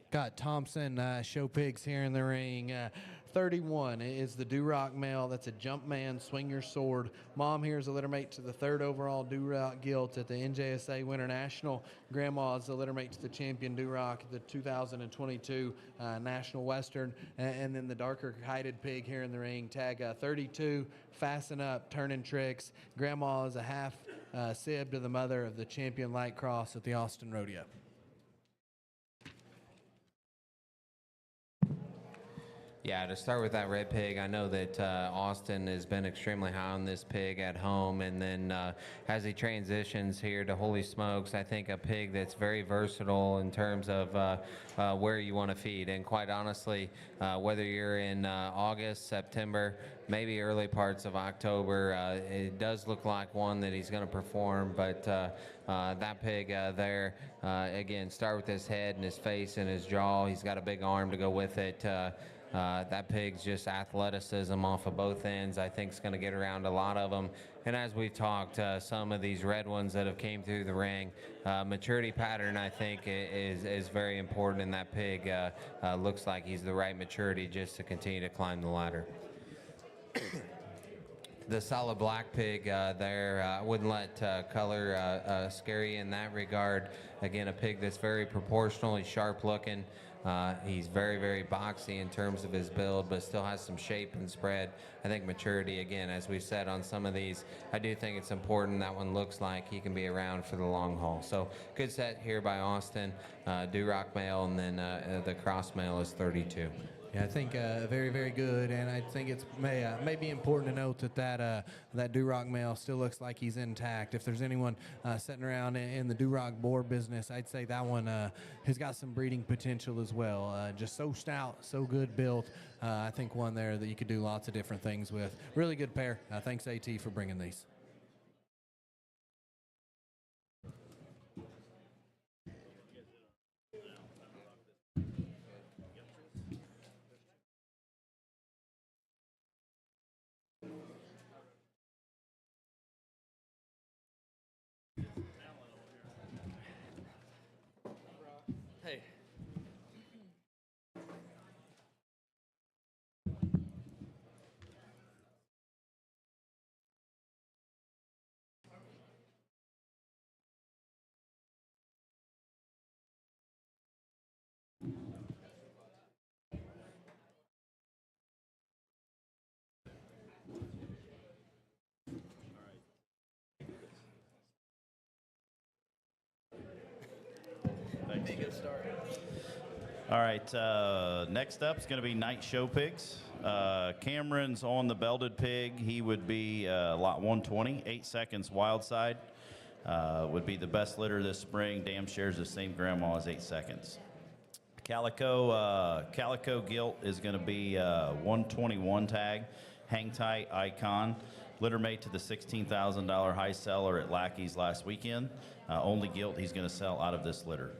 Got Thompson show pigs here in the ring. 31 is the Duroc male. That's a jump man, swing your sword. Mom here is a littermate to the 3rd overall Duroc gilt at the NJSA Winter National. Grandma is the littermate to the champion Duroc, the 2022 National Western. And then the darker hided pig here in the ring, tag 32, fasten up, turning tricks. Grandma is a half sib to the mother of the champion light cross at the Austin Rodeo. Yeah, to start with that red pig, I know that Austin has been extremely high on this pig at home, and then as he transitions here to Holy Smokes, I think a pig that's very versatile in terms of where you want to feed. And quite honestly, whether you're in August, September, maybe early parts of October, it does look like one that he's going to perform, but that pig there, again, start with his head and his face and his jaw. He's got a big arm to go with it. That pig's just athleticism off of both ends. I think is going to get around a lot of them. And as we've talked, some of these red ones that have came through the ring, maturity pattern I think is very important in that pig. Looks like he's the right maturity just to continue to climb the ladder. The solid black pig there, I wouldn't let color scare you in that regard. Again, a pig that's very proportional, he's sharp looking. He's very, very boxy in terms of his build, but still has some shape and spread. I think maturity, again, as we've said on some of these, I do think it's important that one looks like he can be around for the long haul. So good set here by Austin, Duroc male, and then the cross male is 32. Yeah, I think very, very good, and I think it's may be important to note that Duroc male still looks like he's intact. If there's anyone sitting around in the Duroc boar business, I'd say that one has got some breeding potential as well. Just so stout, so good built. I think one there that you could do lots of different things with. Really good pair. Thanks, AT, for bringing these. Hey. All right, next up is going to be Night Show Pigs. Cameron's on the belted pig. He would be lot 120, 8 seconds wild side. Would be the best litter this spring. Dam shares the same grandma as 8 seconds. Calico gilt is going to be 121 tag. Hang tight icon. Littermate to the $16,000 high seller at Lackey's last weekend. Only gilt he's going to sell out of this litter.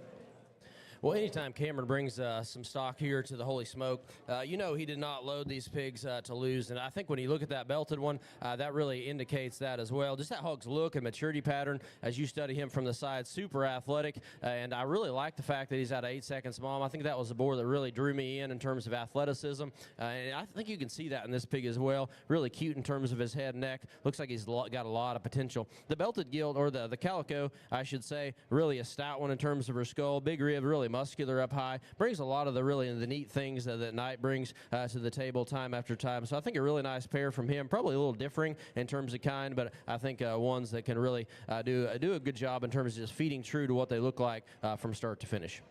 Well, anytime Cameron brings some stock here to the Holy Smoke, you know he did not load these pigs to lose. And I think when you look at that belted one, that really indicates that as well. Just that hog's look and maturity pattern as you study him from the side, super athletic. And I really like the fact that he's at 8 seconds mom. I think that was the boar that really drew me in terms of athleticism. And I think you can see that in this pig as well. Really cute in terms of his head and neck. Looks like he's got a lot of potential. The belted gilt, or the calico, I should say, really a stout one in terms of her skull. Big rib, really muscular up high. Brings a lot of the neat things that Knight brings to the table time after time. So I think a really nice pair from him. Probably a little differing in terms of kind, but I think ones that can really do a good job in terms of just feeding true to what they look like from start to finish.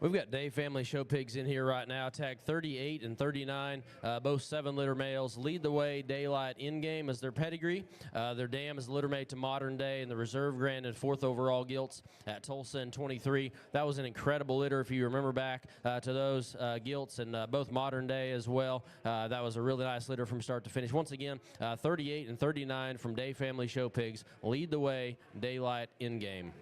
We've got Dave family show pigs in here right now, tag 38 and 39, both 7-litter males. Lead the way, Daylight in-game as their pedigree. Their dam is Littermate to modern day, and the reserve granted 4th overall gilts at Tulsa in 23. That was an incredible litter if you remember back to those gilts, and both modern day as well. That was a really nice litter from start to finish. Once again, 38 and 39 from Dave family show pigs. Lead the way, Daylight in-game.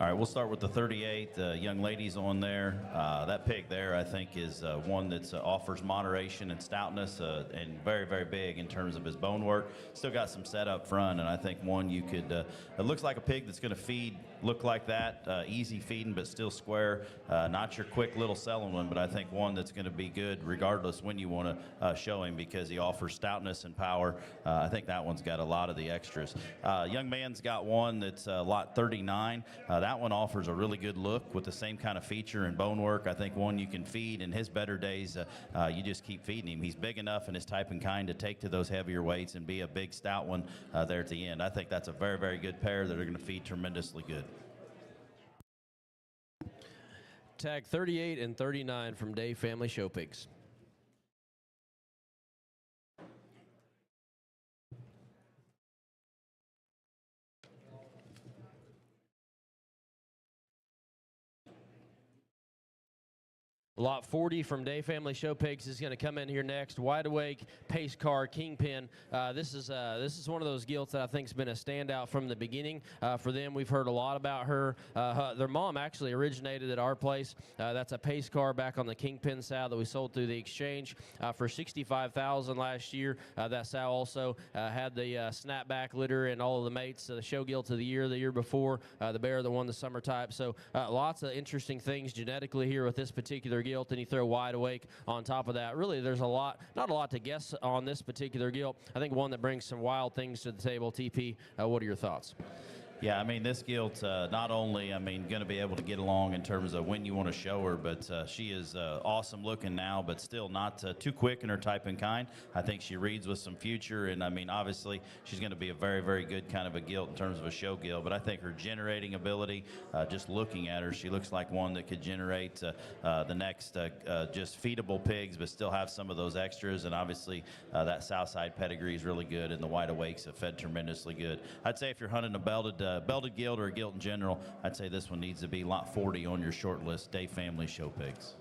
All right, we'll start with the 38. The young ladies on there. That pig there, I think, is one that offers moderation and stoutness and very, very big in terms of his bone work. Still got some set up front, and I think one you could, it looks like a pig that's going to feed, look like that, easy feeding but still square. Not your quick little selling one, but I think one that's going to be good regardless when you want to show him because he offers stoutness and power. I think that one's got a lot of the extras. Young man's got one that's lot 39. That one offers a really good look with the same kind of feature and bone work. I think one you can feed in his better days. You just keep feeding him. He's big enough in his type and kind to take to those heavier weights and be a big stout one there at the end. I think that's a very, very good pair that are going to feed tremendously good. Tag 38 and 39 from Dave family show pigs. Lot 40 from Day Family Show Pigs is going to come in here next. Wide Awake, Pace Car, Kingpin. This is one of those gilts that I think has been a standout from the beginning. For them, we've heard a lot about her. Their mom actually originated at our place. That's a Pace Car back on the Kingpin sow that we sold through the exchange for $65,000 last year. That sow also had the snapback litter and all of the mates. The show gilt of the year before, the bear that won the summer type. So lots of interesting things genetically here with this particular gilt, and you throw Wide Awake on top of that. Really, there's not a lot to guess on this particular gilt. I think one that brings some wild things to the table. TP, what are your thoughts? Yeah, I mean, this gilt not only, I mean, going to be able to get along in terms of when you want to show her, but she is awesome looking now, but still not too quick in her type and kind. I think she reads with some future, and I mean, obviously, she's going to be a very, very good kind of a gilt in terms of a show gilt, but I think her generating ability, just looking at her, she looks like one that could generate the next just feedable pigs, but still have some of those extras, and obviously, that Southside pedigree is really good, and the Wide Awakes have fed tremendously good. I'd say if you're hunting a belted gilt or a gilt in general, I'd say this one needs to be lot 40 on your short list, Day Family Show Pigs.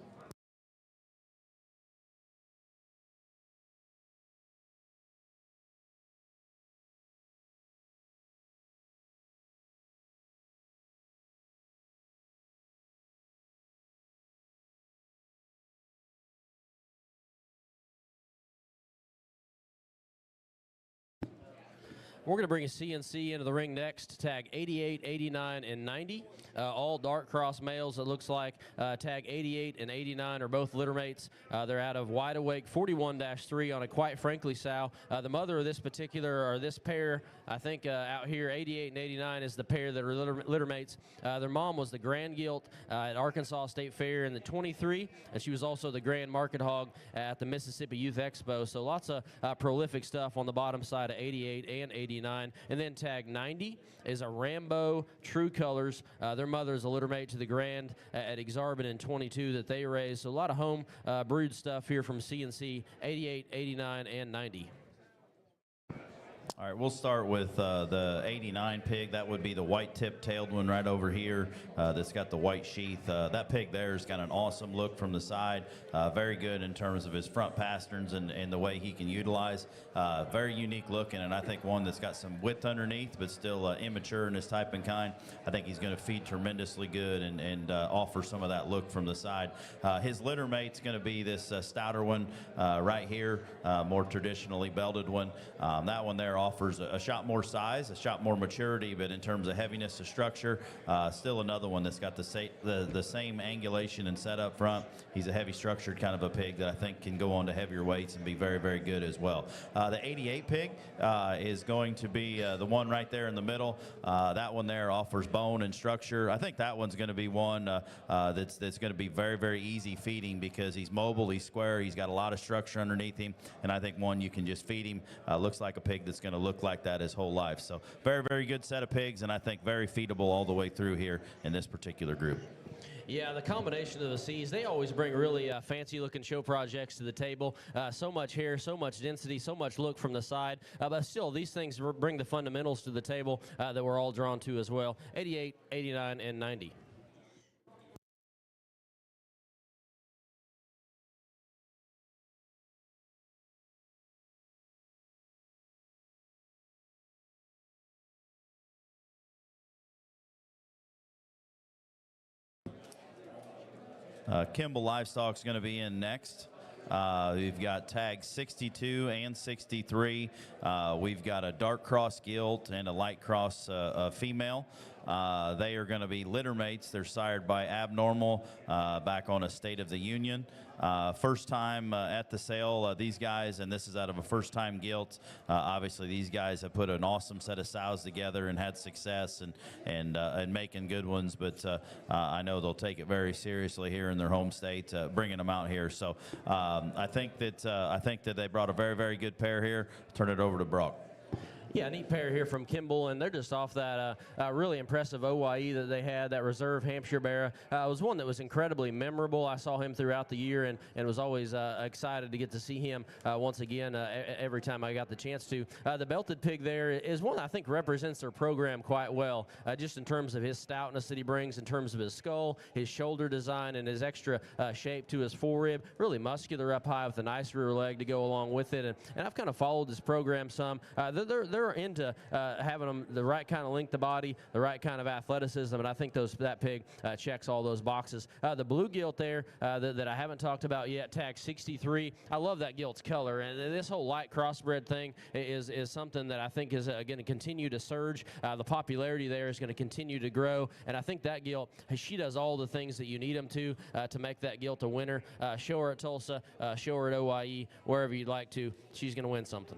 We're going to bring a CNC into the ring next. Tag 88, 89, and 90. All dark cross males, it looks like. Tag 88 and 89 are both littermates. They're out of Wide Awake 41-3 on a Quite Frankly sow. The mother of this particular, or this pair, I think out here, 88 and 89 is the pair that are littermates. Their mom was the Grand Gilt at Arkansas State Fair in the 23, and she was also the Grand Market Hog at the Mississippi Youth Expo. So lots of prolific stuff on the bottom side of 88 and 89. 89. And then tag 90 is a Rambo True Colors. Their mother is a littermate to the Grand at Exarban in 22 that they raised. So a lot of home brewed stuff here from CNC 88, 89, and 90. All right, we'll start with the 89 pig. That would be the white tip tailed one right over here that's got the white sheath. That pig there has got an awesome look from the side. Very good in terms of his front pasterns and the way he can utilize. Very unique looking, and I think one that's got some width underneath, but still immature in his type and kind. I think he's going to feed tremendously good and offer some of that look from the side. His litter mate's going to be this stouter one right here, more traditionally belted one. That one there offers a shot more size, a shot more maturity, but in terms of heaviness of structure, still another one that's got the same angulation and set up front. He's a heavy structured kind of a pig that I think can go on to heavier weights and be very, very good as well. The 88 pig is going to be the one right there in the middle. That one there offers bone and structure. I think that one's going to be one that's going to be very, very easy feeding because he's mobile, he's square, he's got a lot of structure underneath him, and I think one you can just feed him. Looks like a pig that's going to look like that his whole life. So very, very good set of pigs, and I think very feedable all the way through here in this particular group. Yeah, the combination of the C's, they always bring really fancy-looking show projects to the table. So much hair, so much density, so much look from the side. But still, these things bring the fundamentals to the table that we're all drawn to as well. 88, 89, and 90. Kimble Livestock is going to be in next. We've got tags 62 and 63. We've got a dark cross gilt and a light cross female. They are going to be litter mates. They're sired by Abnormal back on a State of the Union. First time at the sale, these guys, and this is out of a first-time gilt. Obviously, these guys have put an awesome set of sows together and had success and making good ones. But I know they'll take it very seriously here in their home state, bringing them out here. So I think that they brought a very, very good pair here. Turn it over to Brock. Yeah, a neat pair here from Kimble, and they're just off that really impressive OYE that they had, that reserve Hampshire Barra. It was one that was incredibly memorable. I saw him throughout the year and was always excited to get to see him once again every time I got the chance to. The belted pig there is one that I think represents their program quite well, just in terms of his stoutness that he brings, in terms of his skull, his shoulder design, and his extra shape to his forerib. Really muscular up high with a nice rear leg to go along with it. And I've kind of followed this program some. They're into having them the right kind of length of body, the right kind of athleticism, and I think that pig checks all those boxes. The blue gilt there that I haven't talked about yet, tag 63. I love that gilt's color, and this whole light crossbred thing is something that I think is going to continue to surge. The popularity there is going to continue to grow, and I think that gilt, she does all the things that you need them to make that gilt a winner. Show her at Tulsa, show her at OYE, wherever you'd like to. She's going to win something.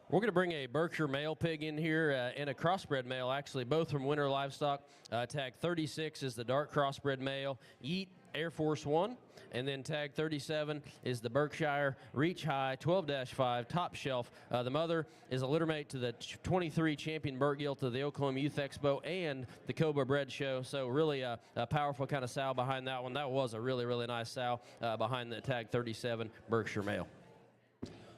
We're going to bring a Berkshire male pig in here and a crossbred male, actually, both from Whmer Livestock. Tag 36 is the dark crossbred male, Yeet Air Force One. And then tag 37 is the Berkshire Reach High 12-5 Top Shelf. The mother is a littermate to the 23 champion Burt Gilt of the Oklahoma Youth Expo and the Cobra Bred Show. So really a powerful kind of sow behind that one. That was a really, really nice sow behind the tag 37 Berkshire male.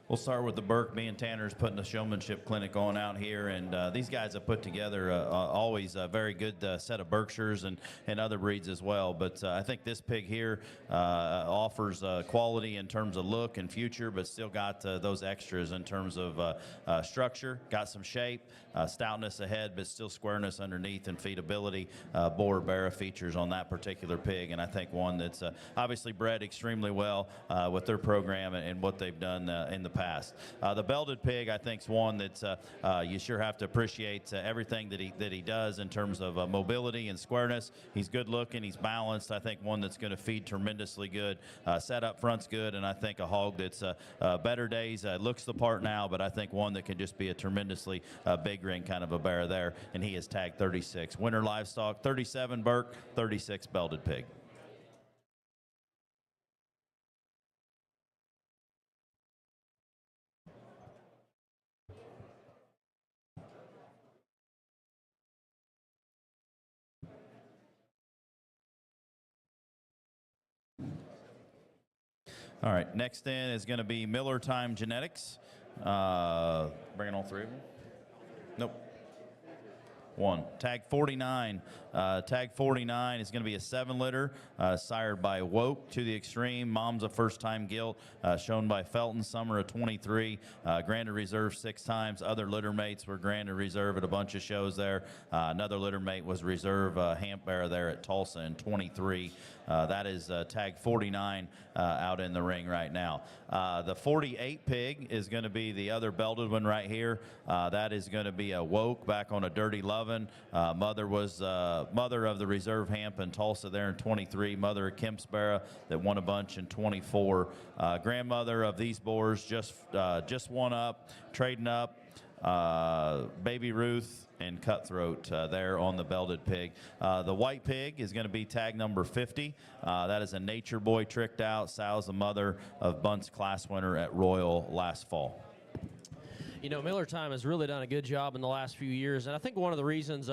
We'll start with the Burke. Me and Tanner's putting a showmanship clinic on out here, and these guys have put together always a very good set of Berkshires and other breeds as well. But I think this pig here offers quality in terms of look and future, but still got those extras in terms of structure, got some shape, stoutness ahead, but still squareness underneath and feedability, boar barra features on that particular pig. And I think one that's obviously bred extremely well with their program and what they've done in the past. The belted pig, I think, is one that you sure have to appreciate everything that he does in terms of mobility and squareness. He's good looking, he's balanced. I think one that's going to feed tremendously good. Set up front's good, and I think a hog that's better days, looks the part now, but I think one that can just be a tremendously big ring kind of a bear there, and he is tagged 36. Winner livestock, 37 Burke, 36 belted pig. All right, next in is going to be Miller Time Genetics. Bringing all three of them? Nope. One. Tag 49. Tag 49 is going to be a 7-litter, sired by Woke to the Extreme. Mom's a first-time gilt, shown by Felton. Summer of 23. Granted reserve 6 times. Other litter mates were granted reserve at a bunch of shows there. Another litter mate was reserve Hamp Bear there at Tulsa in 23. That is tag 49 out in the ring right now. The 48 pig is going to be the other belted one right here. That is going to be a Woke back on a Dirty Lovin'. Mother was mother of the reserve Hamp in Tulsa there in 23. Mother of Kempsborough that won a bunch in 24. Grandmother of these boars just won up, trading up. Baby Ruth and Cutthroat there on the belted pig. The white pig is going to be tag number 50. That is a Nature Boy tricked out. Sal's the mother of Bunt's class winner at Royal last fall. You know, Miller Time has really done a good job in the last few years, and I think one of the reasons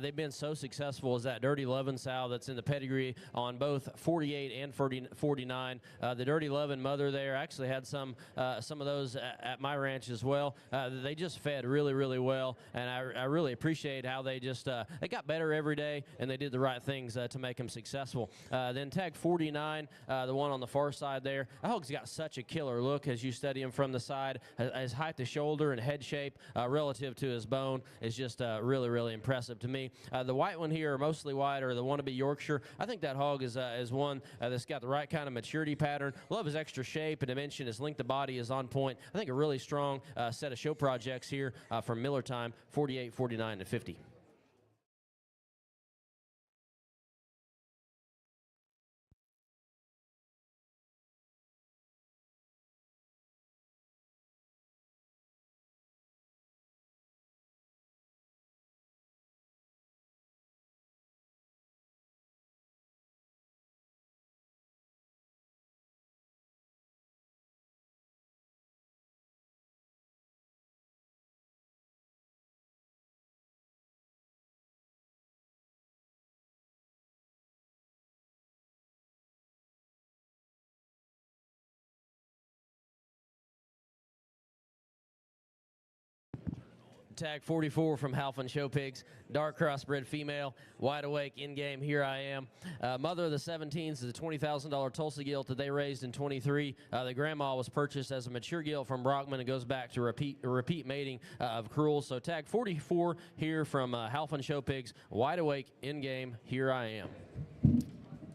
they've been so successful is that Dirty Lovin' sow that's in the pedigree on both 48 and 49. The Dirty Lovin' mother there actually had some of those at my ranch as well. They just fed really, really well, and I really appreciate how they just they got better every day, and they did the right things to make them successful. Then tag 49, the one on the far side there, that hog's got such a killer look as you study him from the side. His height to shoulder and head shape relative to his bone is just really, really impressive to me. The white one here, mostly white, or the wannabe Yorkshire, I think that hog is one that's got the right kind of maturity pattern. Love his extra shape and dimension. His length of body is on point. I think a really strong set of show projects here from Miller Time, 48, 49, and 50. Tag 44 from Halfin Show Pigs, dark crossbred female, wide awake, in-game, here I am. Mother of the 17s is a $20,000 Tulsa gilt that they raised in 23. The grandma was purchased as a mature gilt from Brockman and goes back to repeat mating of Cruel. So tag 44 here from Halfin Show Pigs, wide awake, in-game, here I am.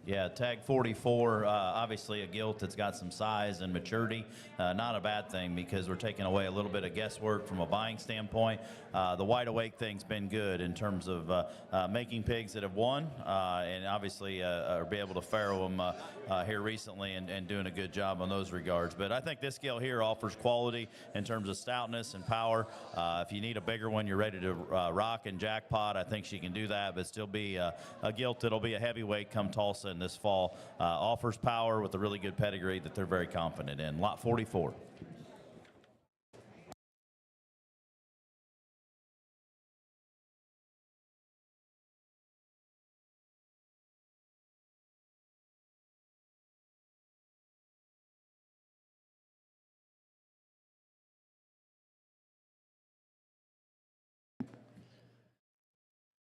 Yeah, tag 44, obviously a gilt that's got some size and maturity. Not a bad thing because we're taking away a little bit of guesswork from a buying standpoint. The wide awake thing's been good in terms of making pigs that have won and obviously be able to farrow them here recently and doing a good job on those regards. But I think this gilt here offers quality in terms of stoutness and power. If you need a bigger one, you're ready to rock and jackpot, I think she can do that, but still be a gilt that'll be a heavyweight come Tulsa this fall. Offers power with a really good pedigree that they're very confident in. Lot 44.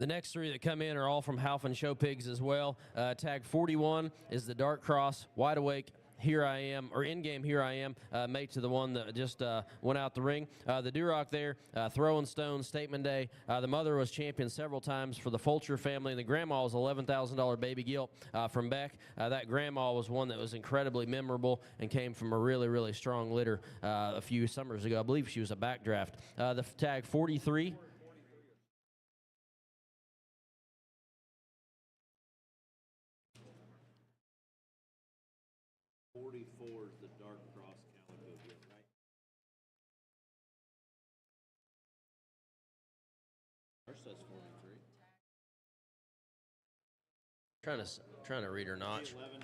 The next three that come in are all from Halfin Show Pigs as well. Tag 41 is the Dark Cross, wide awake, Here I Am, or in-game Here I Am, mate to the one that just went out the ring. The Duroc there, throwing stones, statement day. The mother was champion several times for the Fulcher family, and the grandma was $11,000 baby gilt from Beck. That grandma was one that was incredibly memorable and came from a really, really strong litter a few summers ago. I believe she was a backdraft. The tag 43. Is the dark cross calico gilt, right? Ours says 43. Trying to read her notch. 11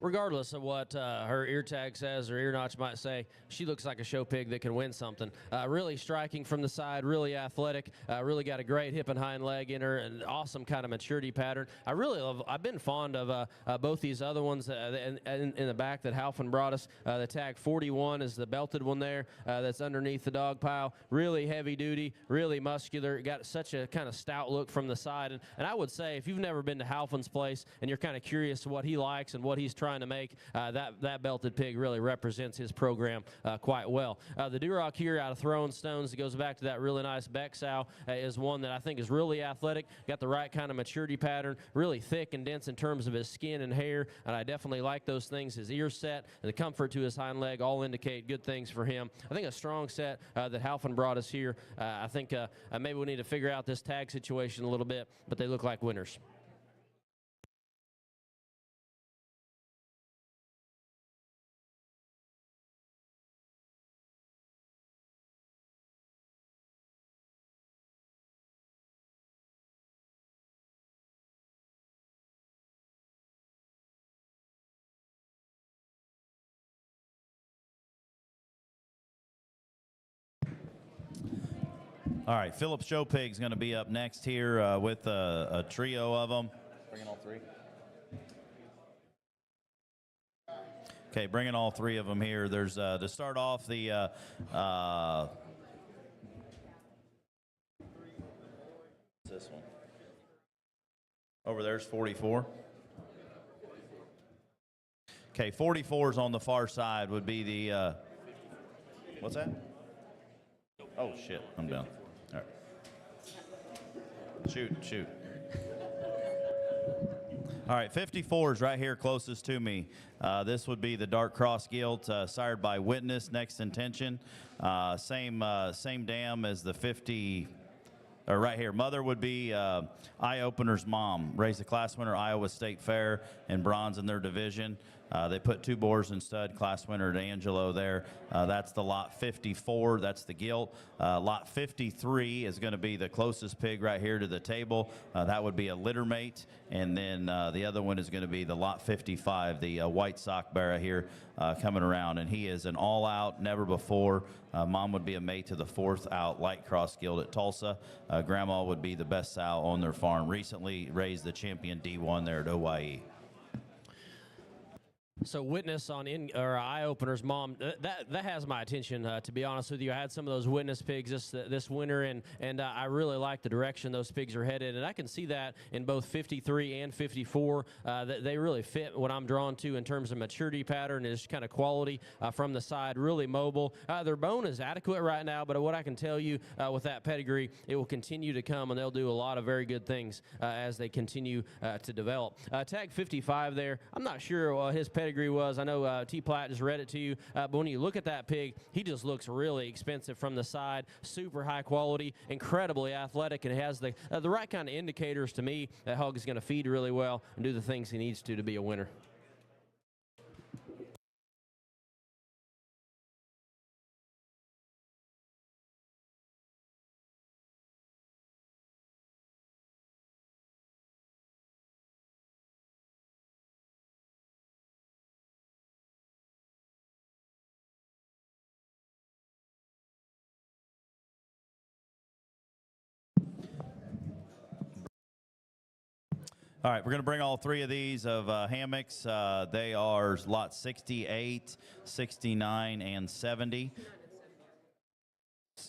Regardless of what her ear tag says or ear notch might say, she looks like a show pig that can win something. Really striking from the side, really athletic, really got a great hip and hind leg in her, an awesome kind of maturity pattern. I've been fond of both these other ones in the back that Halfin brought us. The tag 41 is the belted one there that's underneath the dog pile. Really heavy duty, really muscular. Got such a kind of stout look from the side. And I would say if you've never been to Halfin's place and you're kind of curious what he likes and what he's trying to make, that belted pig really represents his program quite well. The Duroc here out of Throwing Stones, that goes back to that really nice Beck sow, is one that I think is really athletic, got the right kind of maturity pattern, really thick and dense in terms of his skin and hair, and I definitely like those things. His ear set and the comfort to his hind leg all indicate good things for him. I think a strong set that Halfin brought us here. I think maybe we need to figure out this tag situation a little bit, but they look like winners. All right, Philip Show Pig's going to be up next here with a trio of them. Bringing all three. Okay, bringing all three of them here. There's to start off the this one over there's 44. Okay, 44's on the far side would be the what's that? Oh shit, I'm down. All right. Shoot. All right, 54 is right here closest to me. This would be the Dark Cross Gilt, sired by Witness, Next Intention. Same dam as the 50, or right here. Mother would be Eye Opener's mom. Raised the class winner Iowa State Fair and bronze in their division. They put 2 boars in stud, class winner D'Angelo there. That's the lot 54, that's the gilt. Lot 53 is going to be the closest pig right here to the table. That would be a Littermate. And then the other one is going to be the lot 55, the white sock barra here coming around. And he is an all-out, never before. Mom would be a mate to the 4th out light cross gilt at Tulsa. Grandma would be the best sow on their farm. Recently raised the champion D1 there at OYE. So Witness on Eye Opener's mom, that has my attention, to be honest with you. I had some of those Witness pigs this winter, and I really like the direction those pigs are headed, and I can see that in both 53 and 54. That they really fit what I'm drawn to in terms of maturity pattern, is kind of quality from the side, really mobile. Their bone is adequate right now, but what I can tell you with that pedigree, it will continue to come, and they'll do a lot of very good things as they continue to develop. Tag 55 there, I'm not sure his pedigree was. I know T. Platt just read it to you, but when you look at that pig, he just looks really expensive from the side, super high quality, incredibly athletic, and has the right kind of indicators to me that hog is going to feed really well and do the things he needs to be a winner. All right, we're going to bring all 3 of these of hammocks. They are lot 68, 69, and 70.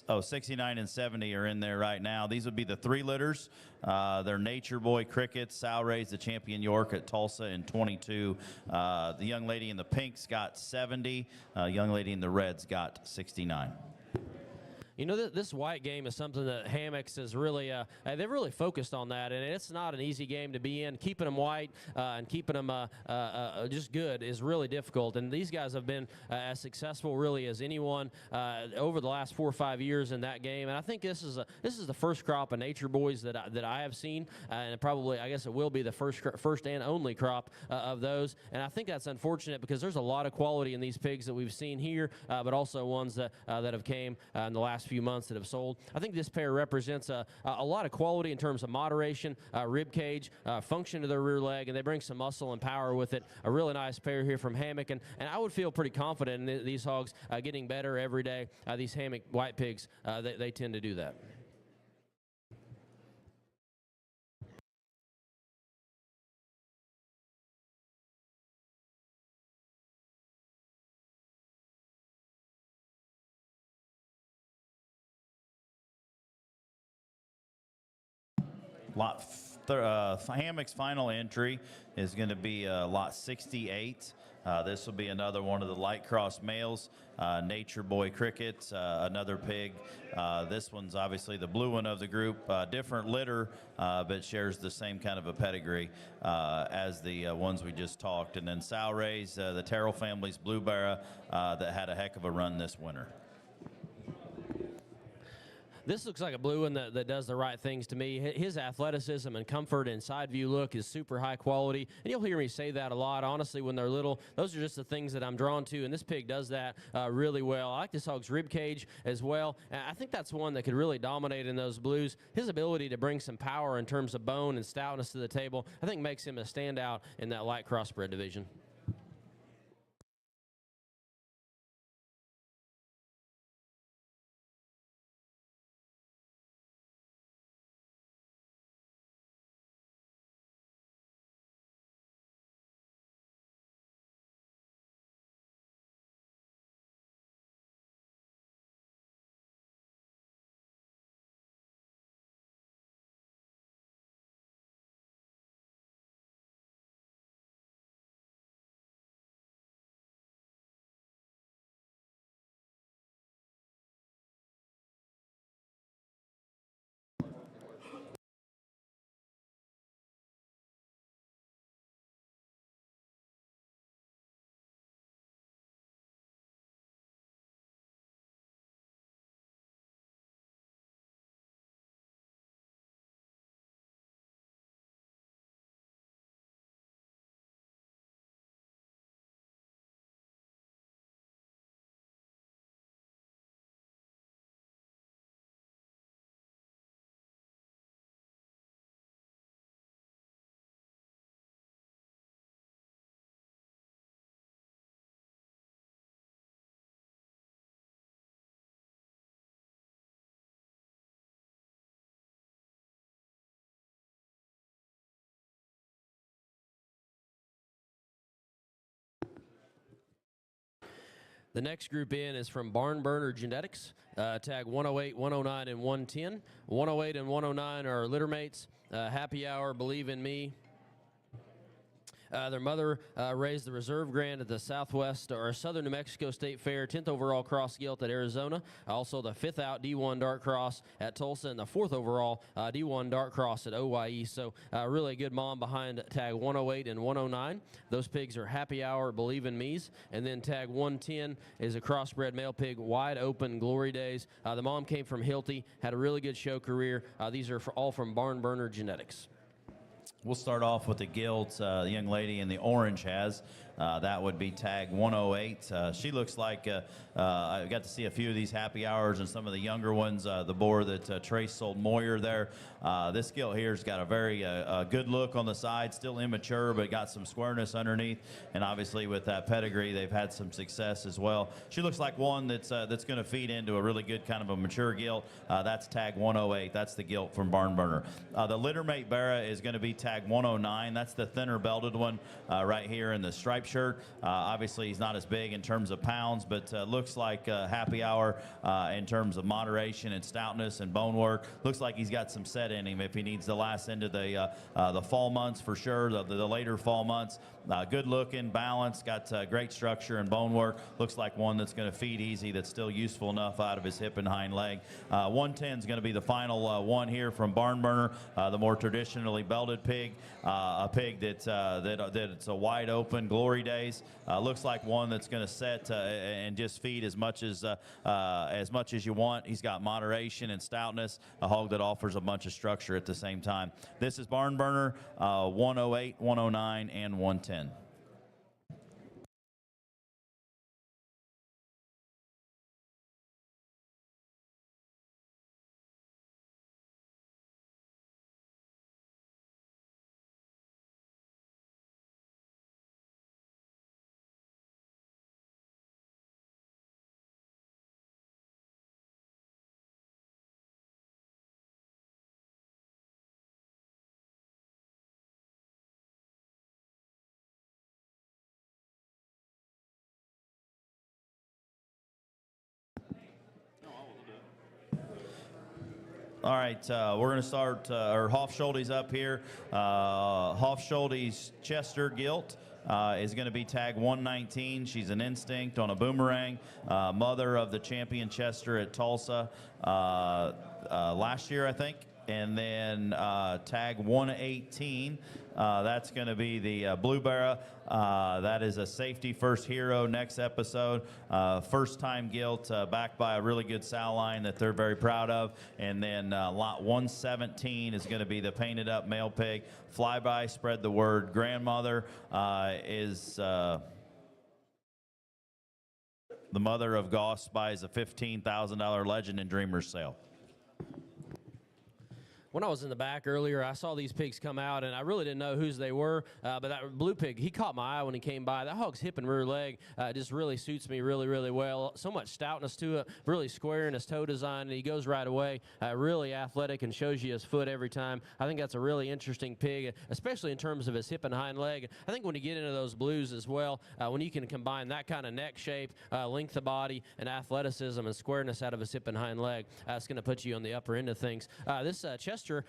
Oh, 69 and 70 are in there right now. These would be the 3 litters. They're Nature Boy Crickets. Sal Ray's the champion York at Tulsa in 22. The young lady in the pinks got 70. Young lady in the reds got 69. You know, this white game is something that Hammocks is really, they've really focused on that, and it's not an easy game to be in. Keeping them white and keeping them just good is really difficult, and these guys have been as successful really as anyone over the last 4 or 5 years in that game, and I think this is the first crop of Nature Boys that I have seen, and probably, I guess it will be the first and only crop of those, and I think that's unfortunate because there's a lot of quality in these pigs that we've seen here, but also ones that have came in the last few months that have sold. I think this pair represents a lot of quality in terms of moderation, rib cage, function to their rear leg, and they bring some muscle and power with it. A really nice pair here from Hammock, and I would feel pretty confident in these hogs getting better every day. These Hammock white pigs, they tend to do that. Hammock's final entry is going to be lot 68. This will be another one of the light cross males. Nature Boy Cricket, another pig. This one's obviously the blue one of the group. Different litter, but shares the same kind of a pedigree as the ones we just talked. And then Sal Ray's, the Terrell family's Blue Barra that had a heck of a run this winter. This looks like a blue one that does the right things to me. His athleticism and comfort and side view look is super high quality. And you'll hear me say that a lot. Honestly, when they're little, those are just the things that I'm drawn to. And this pig does that really well. I like this hog's rib cage as well. And I think that's one that could really dominate in those blues. His ability to bring some power in terms of bone and stoutness to the table, I think makes him a standout in that light crossbred division. The next group in is from Barn Burner Genetics, tag 108, 109, and 110. 108 and 109 are Littermates, Happy Hour, Believe in Me. Their mother raised the Reserve Grand at the Southwest or Southern New Mexico State Fair, 10th overall cross gilt at Arizona. Also the 5th out D1 Dark Cross at Tulsa, and the 4th overall D1 Dark Cross at OYE. So really a good mom behind tag 108 and 109. Those pigs are Happy Hour, Believe in Me's. And then tag 110 is a crossbred male pig, Wide Open Glory Days. The mom came from Hilty, had a really good show career. These are all from Barn Burner Genetics. We'll start off with the gilts. The young lady in the orange has. That would be tag 108. She looks like I got to see a few of these happy hours and some of the younger ones. The boar that Trace sold Moyer there. This gilt here's got a very good look on the side, still immature, but got some squareness underneath. And obviously with that pedigree, they've had some success as well. She looks like one that's going to feed into a really good kind of a mature gilt. That's tag 108. That's the gilt from Barn Burner. The Littermate Barra is going to be tag tag 109. That's the thinner belted one right here in the striped shirt. Obviously, he's not as big in terms of pounds, but looks like happy hour in terms of moderation and stoutness and bone work. Looks like he's got some set in him if he needs to last into the fall months for sure, the later fall months. Good looking, balanced, got great structure and bone work. Looks like one that's going to feed easy, that's still useful enough out of his hip and hind leg. 110 is going to be the final one here from Barn Burner, the more traditionally belted pig, a pig that it's a wide open glory days. Looks like one that's going to set and just feed as much as you want. He's got moderation and stoutness, a hog that offers a bunch of structure at the same time. This is Barn Burner, 108, 109, and 110. All right, we're going to start our Hoff Schulte's up here. Hoff Schulte's Chester gilt is going to be tag 119. She's an instinct on a boomerang, mother of the champion Chester at Tulsa last year, I think. And then tag 118, that's going to be the Blue Barra. That is a safety first hero next episode. First time gilt, backed by a really good sow line that they're very proud of. And then lot 117 is going to be the painted up male pig. Flyby, spread the word. Grandmother is the mother of Goss, buys a $15,000 Legend and Dreamers sale. When I was in the back earlier, I saw these pigs come out, and I really didn't know whose they were. But that blue pig, he caught my eye when he came by. That hog's hip and rear leg just really suits me really, really well. So much stoutness to it, really square in his toe design, and he goes right away. Really athletic and shows you his foot every time. I think that's a really interesting pig, especially in terms of his hip and hind leg. I think when you get into those blues as well, when you can combine that kind of neck shape, length of body, and athleticism and squareness out of his hip and hind leg, it's going to put you on the upper end of things. This Chester,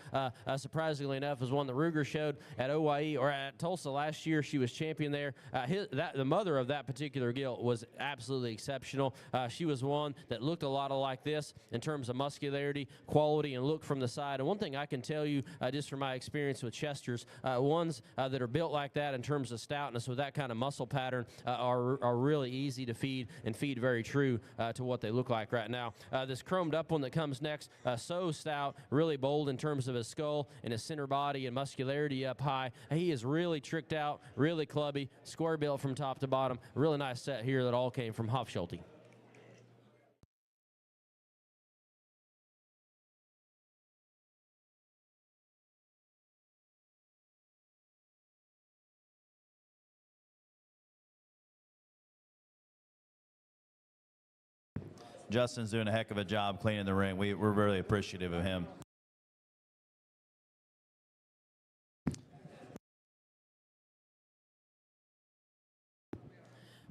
surprisingly enough, was one that Ruger showed at OYE or at Tulsa last year. She was champion there. The mother of that particular gilt was absolutely exceptional. She was one that looked a lot like this in terms of muscularity, quality, and look from the side. And one thing I can tell you, just from my experience with Chesters, ones that are built like that in terms of stoutness with that kind of muscle pattern are really easy to feed and feed very true to what they look like right now. This chromed up one that comes next, so stout, really bold in terms of his skull and his center body and muscularity up high. He is really tricked out, really clubby, square built from top to bottom. Really nice set here that all came from Hoff Schulte. Justin's doing a heck of a job cleaning the ring. We're really appreciative of him.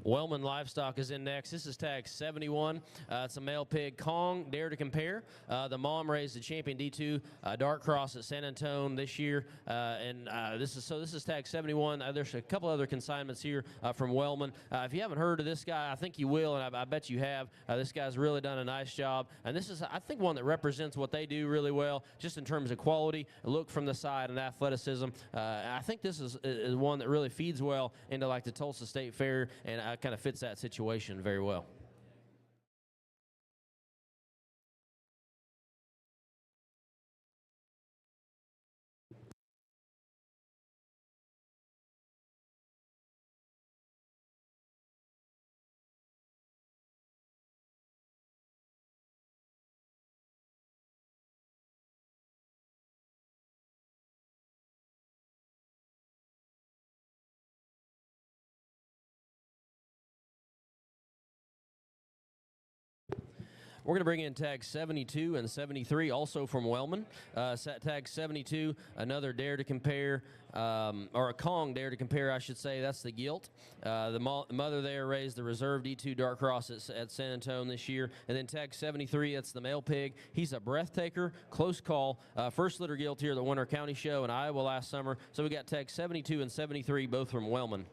Wellman Livestock is in next. This is tag 71. It's a male pig, Kong, Dare to Compare. The mom raised the champion D2 dark cross at San Antonio this year. This is tag 71. There's a couple other consignments here from Wellman. If you haven't heard of this guy, I think you will, and I bet you have. This guy's really done a nice job. And this is, I think, one that represents what they do really well, just in terms of quality, look from the side, and athleticism. I think this is one that really feeds well into like the Tulsa State Fair, and kind of fits that situation very well. We're going to bring in tag 72 and 73, also from Wellman. Tag 72, another dare to compare, or a Kong dare to compare, I should say. That's the gilt. The mother there raised the reserve D2 dark cross at San Antonio this year. And then tag 73, that's the male pig. He's a breath taker, close call. First litter gilt here at the Winter County Show in Iowa last summer. So we got tag 72 and 73, both from Wellman.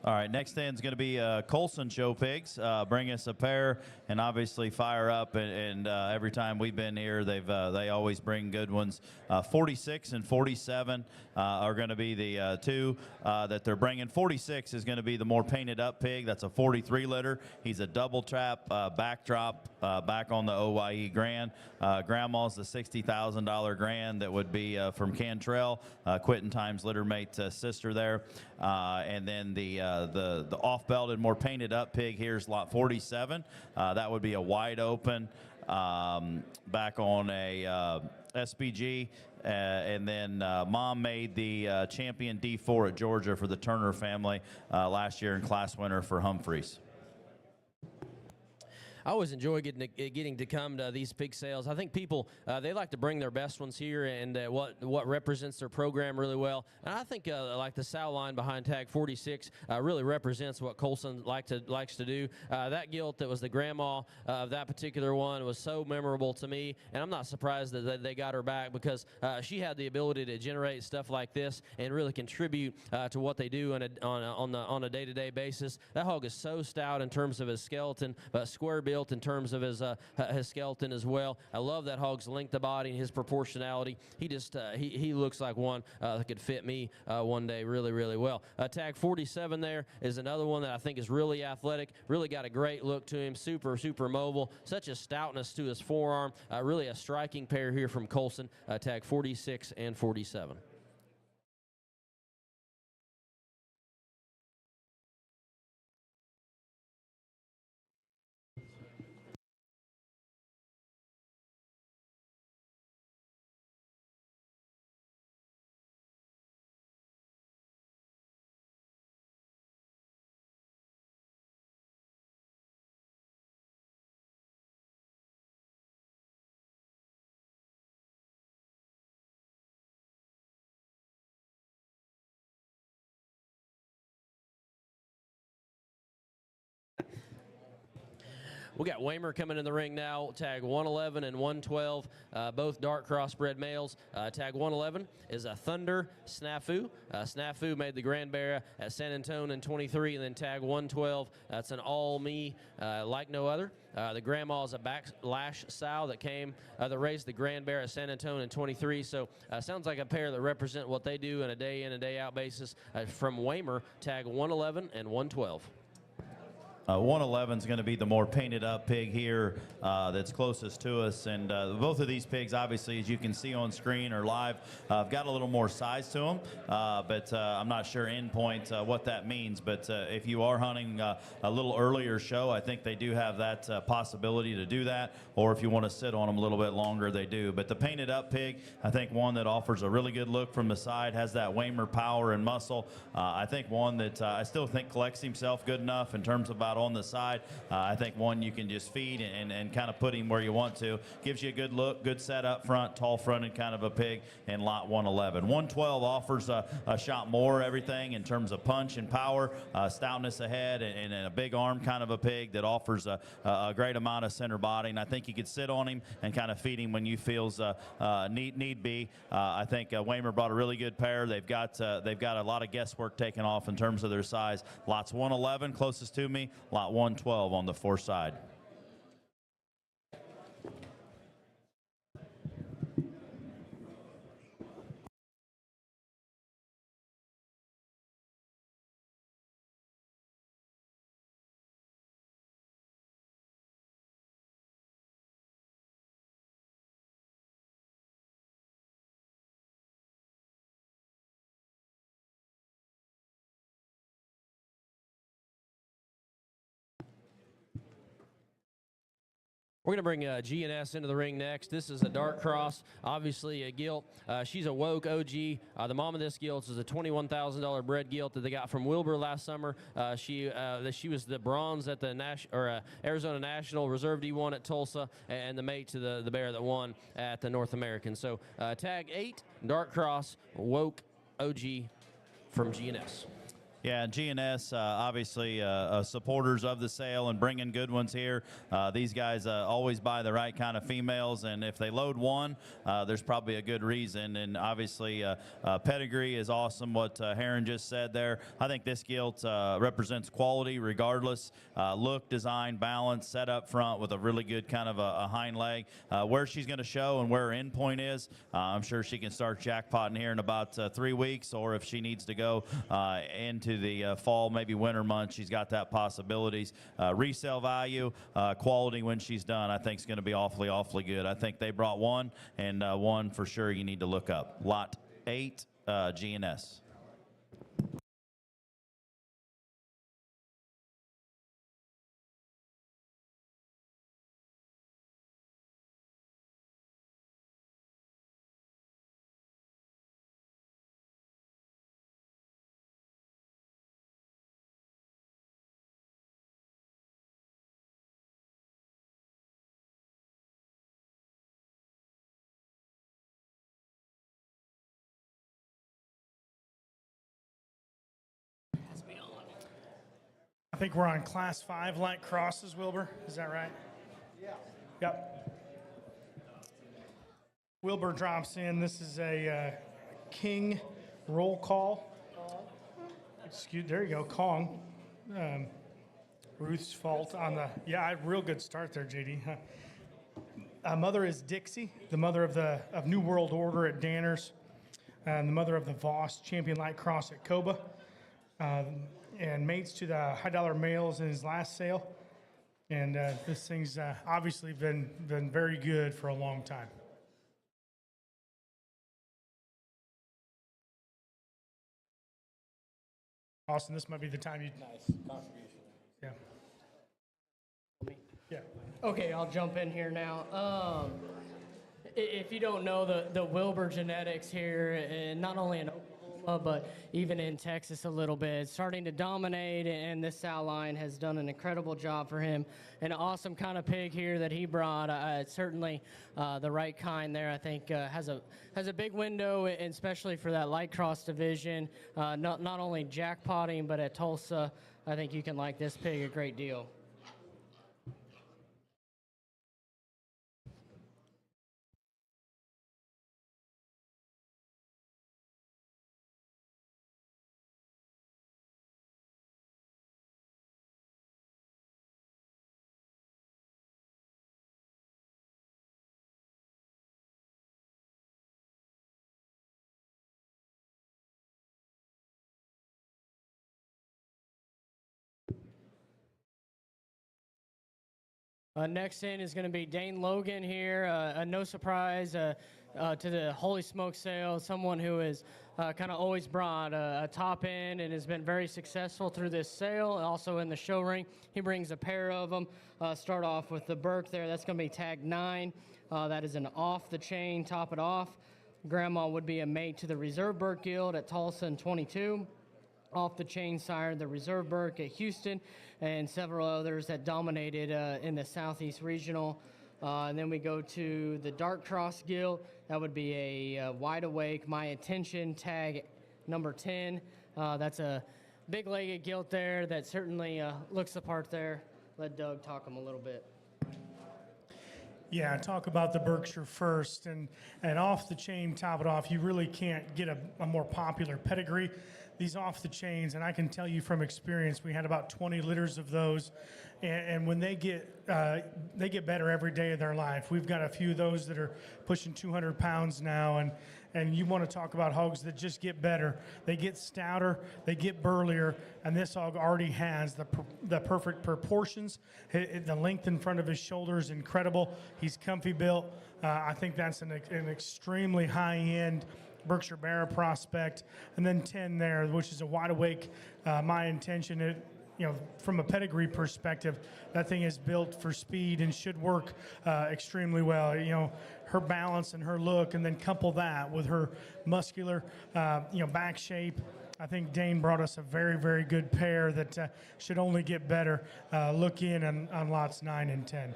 All right, next in is going to be Coulson show pigs. Bring us a pair, and obviously fire up. And every time we've been here, they always bring good ones. 46 and 47 are going to be the two that they're bringing. 46 is going to be the more painted up pig. That's a 43 litter. He's a double trap backdrop back on the OYE Grand. Grandma's the $60,000 Grand that would be from Cantrell, Quitting Time's Littermate sister there, and then the off-belted, more painted up pig here's lot 47. That would be a wide open back on a SPG. And then Mom made the champion D4 at Georgia for the Turner family last year and class winner for Humphreys. I always enjoy getting to come to these pig sales. I think people, they like to bring their best ones here and what represents their program really well. And I think like the sow line behind tag 46 really represents what Coulson likes to do. That gilt that was the grandma of that particular one was so memorable to me, and I'm not surprised that they got her back because she had the ability to generate stuff like this and really contribute to what they do on a day-to-day basis. That hog is so stout in terms of his skeleton, but square built in terms of his skeleton as well. I love that hog's length of body and his proportionality. He just he looks like one that could fit me one day really, really well. Tag 47 there is another one that I think is really athletic, really got a great look to him, super mobile, such a stoutness to his forearm. Really a striking pair here from Coulson, tag 46 and 47. We got Whmer coming in the ring now, tag 111 and 112, both dark crossbred males. Tag 111 is a Thunder Snafu. Snafu made the Grand Barra at San Antonio in 23, and then tag 112, that's an all-me like no other. The grandma is a backlash sow that that raised the Grand Barra at San Antonio in 23, so sounds like a pair that represent what they do on a day in and day out basis. From Whmer, tag 111 and 112. 111 is going to be the more painted up pig here that's closest to us, and both of these pigs, obviously, as you can see on screen or live, have got a little more size to them, but I'm not sure in point what that means. But if you are hunting a little earlier show, I think they do have that possibility to do that, or if you want to sit on them a little bit longer, they do. But the painted up pig, I think one that offers a really good look from the side, has that Whmer power and muscle. I think one that I still think collects himself good enough in terms of on the side. I think one you can just feed and kind of put him where you want to. Gives you a good look, good set up front, tall fronted kind of a pig in lot 111. 112 offers a shot more everything in terms of punch and power, stoutness ahead, and a big arm kind of a pig that offers a great amount of center body. And I think you could sit on him and kind of feed him when you feels need be. I think Whmer brought a really good pair. They've got a lot of guesswork taken off in terms of their size. Lots 111 closest to me. lot 112 on the fore side. We're going to bring G&S into the ring next. This is a dark cross, obviously a gilt. She's a woke OG. The mom of this gilt is a $21,000 bred gilt that they got from Wilbur last summer. She was the bronze at the Arizona National Reserve D1 at Tulsa, and the mate to the bear that won at the North American. So tag 8, dark cross, woke OG from G&S. Yeah, G&S, obviously supporters of the sale and bringing good ones here. These guys always buy the right kind of females, and if they load one, there's probably a good reason. And obviously, pedigree is awesome, what Heron just said there. I think this gilt represents quality regardless. Look, design, balance, set up front with a really good kind of a hind leg. Where she's going to show and where her end point is, I'm sure she can start jackpotting here in about 3 weeks, or if she needs to go into the fall, maybe winter months, she's got that possibilities. Resale value, quality when she's done, I think is going to be awfully good. I think they brought one, and one for sure you need to look up. Lot 8, G&S. I think we're on class 5 light crosses, Wilbur. Is that right? Yeah. Yep. Wilbur drops in. This is a king roll call. There you go, Kong. Ruth's fault on the, real good start there, JD. Mother is Dixie, the mother of New World Order at Danner's, and the mother of the Voss Champion Light Cross at Coba. And mates to the high dollar males in his last sale. And this thing's obviously been very good for a long time. Austin, this might be the time you... Nice contribution. Yeah. Yeah. Okay, I'll jump in here now. If you don't know the Wilbur genetics here, and not only in Oklahoma, but even in Texas a little bit, starting to dominate, and this sow line has done an incredible job for him. An awesome kind of pig here that he brought. Certainly the right kind there, I think, has a big window, and especially for that light cross division. Not only jackpotting, but at Tulsa, I think you can like this pig a great deal. Next in is going to be Dane Logan here. No surprise to the Holy Smoke sale, someone who has kind of always brought a top end and has been very successful through this sale. Also in the show ring, he brings a pair of them. Start off with the Burke there. That's going to be tag 9. That is an off the chain, top it off. Grandma would be a mate to the Reserve Burke Guild at Tulsa in 22. Off the chain sire, the Reserve Burke at Houston, and several others that dominated in the Southeast Regional. And then we go to the Dark Cross Guild. That would be a Wide Awake, My Attention, tag number 10. That's a big-legged gilt there that certainly looks the part there. Let Doug talk him a little bit. Yeah, talk about the Berkshire first, and off the chain, top it off. You really can't get a more popular pedigree. These off the chains, and I can tell you from experience, we had about 20 litters of those, and when they get better every day of their life. We've got a few of those that are pushing 200 pounds now, and you want to talk about hogs that just get better. They get stouter, they get burlier, and this hog already has the perfect proportions. The length in front of his shoulder is incredible. He's comfy built. I think that's an extremely high-end Berkshire Barrow prospect. And then 10 there, which is a wide awake. My intention, from a pedigree perspective, that thing is built for speed and should work extremely well. Her balance and her look, and then couple that with her muscular, back shape. I think Dane brought us a very, very good pair that should only get better. Look in on lots 9 and 10.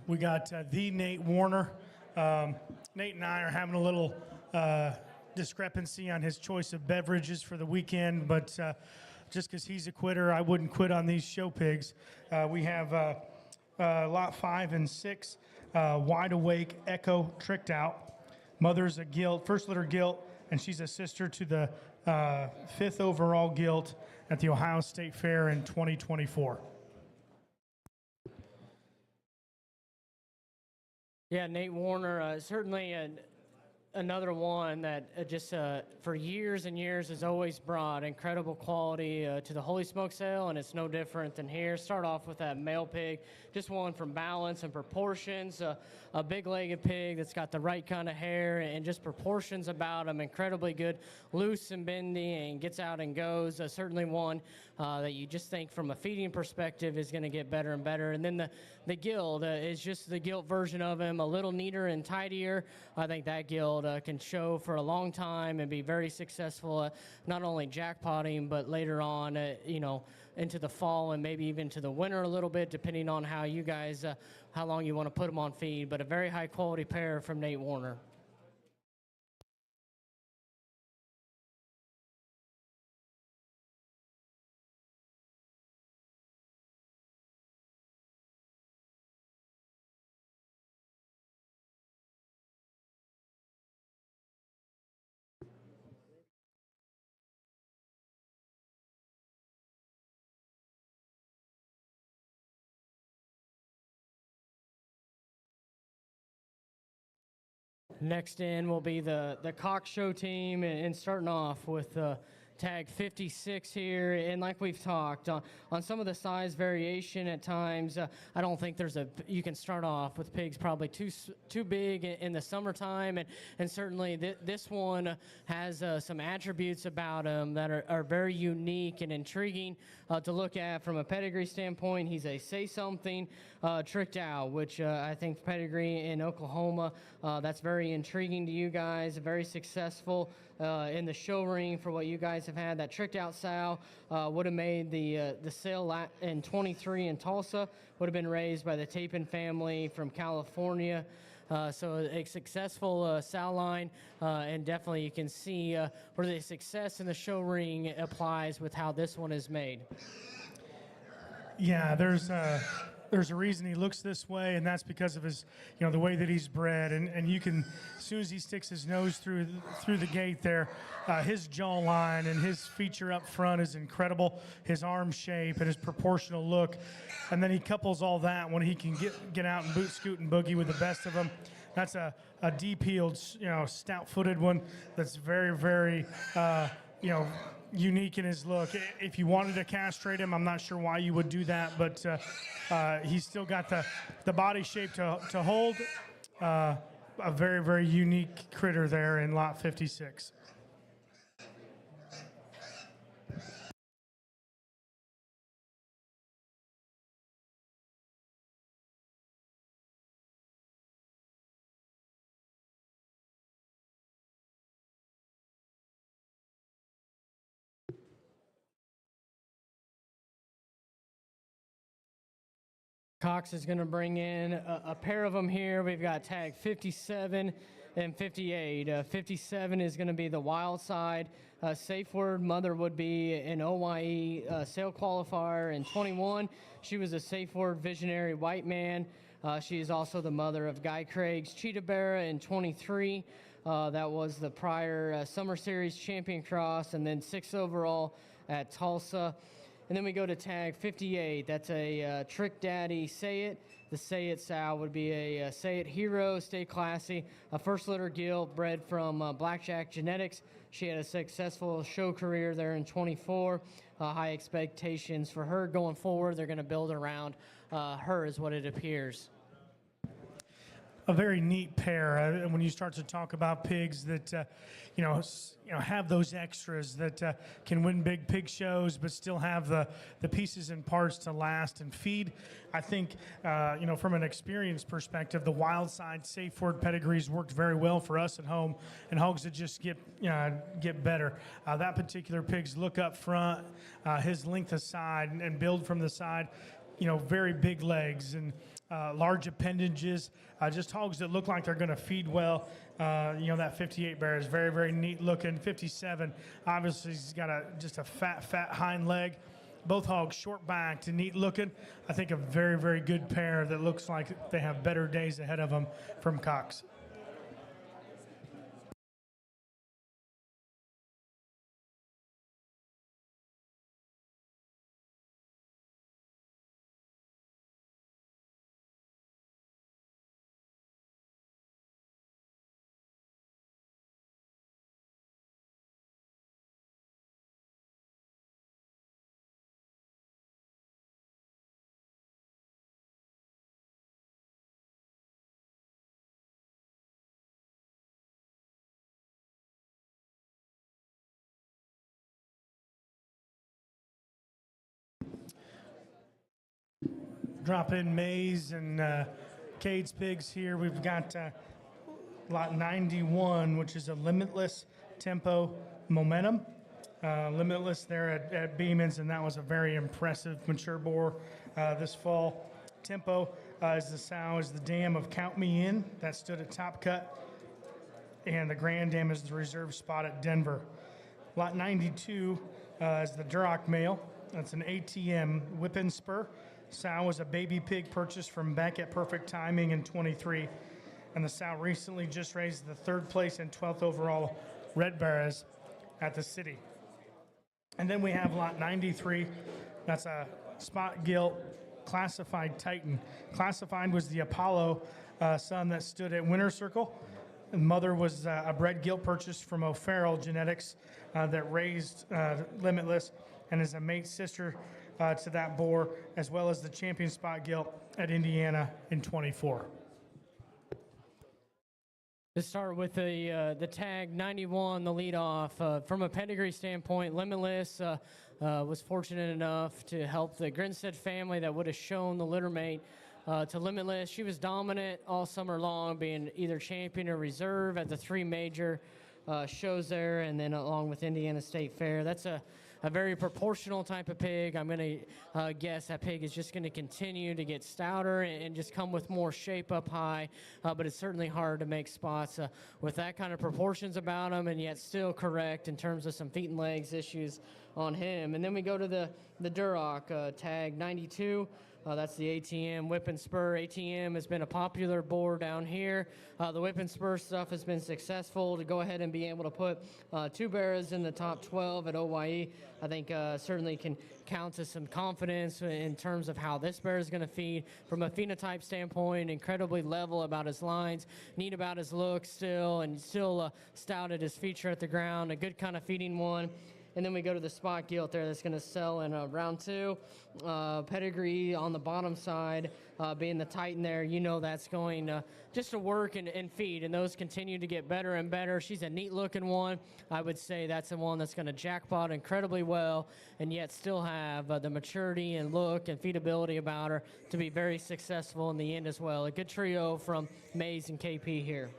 We got the Nate Whmer. Nate and I are having a little discrepancy on his choice of beverages for the weekend, but just because he's a quitter, I wouldn't quit on these show pigs. We have lot 5 and 6, wide awake, echo, tricked out. Mother's a gilt, first litter gilt, and she's a sister to the 5th overall gilt at the Ohio State Fair in 2024. Yeah, Nate Whmer, certainly another one that just for years and years has always brought incredible quality to the Holy Smoke sale, and it's no different than here. Start off with that male pig, just one from balance and proportions, a big-legged pig that's got the right kind of hair and just proportions about him, incredibly good, loose and bendy, and gets out and goes. Certainly one that you just think from a feeding perspective is going to get better and better. And then the gilt is just the gilt version of him, a little neater and tidier. I think that gilt can show for a long time and be very successful, not only jackpotting, but later on, into the fall and maybe even to the winter a little bit, depending on how you guys, how long you want to put them on feed. But a very high quality pair from Nate Whmer. Next in will be the Cock Show team, and starting off with tag 56 here. And like we've talked on some of the size variation at times, I don't think you can start off with pigs probably too big in the summertime, and certainly this one has some attributes about him that are very unique and intriguing to look at from a pedigree standpoint. He's a say something tricked out, which I think pedigree in Oklahoma, that's very intriguing to you guys, very successful in the show ring for what you guys have had. That tricked out sow would have made the sale in 23 in Tulsa, would have been raised by the Tapin family from California. So a successful sow line, and definitely you can see where the success in the show ring applies with how this one is made. Yeah, there's a reason he looks this way, and that's because of his, the way that he's bred. And you can, as soon as he sticks his nose through the gate there, his jawline and his feature up front is incredible. His arm shape and his proportional look, and then he couples all that when he can get out and boot, scoot, and boogie with the best of them. That's a deep-heeled, stout-footed one that's very, very, unique in his look. If you wanted to castrate him, I'm not sure why you would do that, but he's still got the body shape to hold. A very, very unique critter there in lot 56. Cox is going to bring in a pair of them here. We've got tag 57 and 58. 57 is going to be the wild side. Safe word mother would be an OYE sale qualifier in 21. She was a safe word visionary white man. She is also the mother of Guy Craig's Cheetah Bear in 23. That was the prior Summer Series champion cross, and then 6th overall at Tulsa. And then we go to tag 58. That's a Trick Daddy Say It. The Say It sow would be a Say It hero, stay classy. A first litter gilt bred from Blackjack Genetics. She had a successful show career there in 24. High expectations for her going forward. They're going to build around her is what it appears. A very neat pair. When you start to talk about pigs that, have those extras that can win big pig shows, but still have the pieces and parts to last and feed. I think, from an experience perspective, the wild side safe word pedigrees worked very well for us at home, and hogs that just get better. That particular pig's look up front, his length of side and build from the side, very big legs and large appendages, just hogs that look like they're going to feed well. That 58 bear is very, very neat looking. 57, obviously, he's got just a fat hind leg. Both hogs short backed and neat looking. I think a very, very good pair that looks like they have better days ahead of them from Cox. Drop in Mays and Cade's pigs here. We've got lot 91, which is a Limitless Tempo Momentum. Limitless there at Beeman's, and that was a very impressive mature boar this fall. Tempo is the sow, is the dam of Count Me In. That stood at Top Cut. And the Grand Dam is the reserve spot at Denver. Lot 92 is the Duroc male. That's an ATM whip and spur. Sow was a baby pig purchased from Beck at Perfect Timing in 23. And the sow recently just raised the 3rd place and 12th overall Red Barras at the city. And then we have lot 93. That's a spot gilt classified Titan. Classified was the Apollo son that stood at Winter Circle. The mother was a bred gilt purchased from O'Farrell Genetics that raised Limitless and is a mate sister to that boar, as well as the champion spot gilt at Indiana in 24. To start with the tag 91, the leadoff. From a pedigree standpoint, Limitless was fortunate enough to help the Grinstead family that would have shown the Littermate to Limitless. She was dominant all summer long, being either champion or reserve at the 3 major shows there, and then along with Indiana State Fair. That's a very proportional type of pig. I'm going to guess that pig is just going to continue to get stouter and just come with more shape up high, but it's certainly hard to make spots with that kind of proportions about him, and yet still correct in terms of some feet and legs issues on him. And then we go to the Duroc, tag 92. That's the ATM Whip and Spur. ATM has been a popular boar down here. The Whip and Spur stuff has been successful to go ahead and be able to put 2 bears in the top 12 at OYE. I think certainly can count to some confidence in terms of how this bear is going to feed. From a phenotype standpoint, incredibly level about his lines, neat about his look still, and still stout at his feature at the ground. A good kind of feeding one. And then we go to the spot gilt there that's going to sell in round 2. Pedigree on the bottom side, being the Titan there, that's going just to work and feed. And those continue to get better and better. She's a neat looking one. I would say that's the one that's going to jackpot incredibly well and yet still have the maturity and look and feedability about her to be very successful in the end as well. A good trio from Mays and KP here.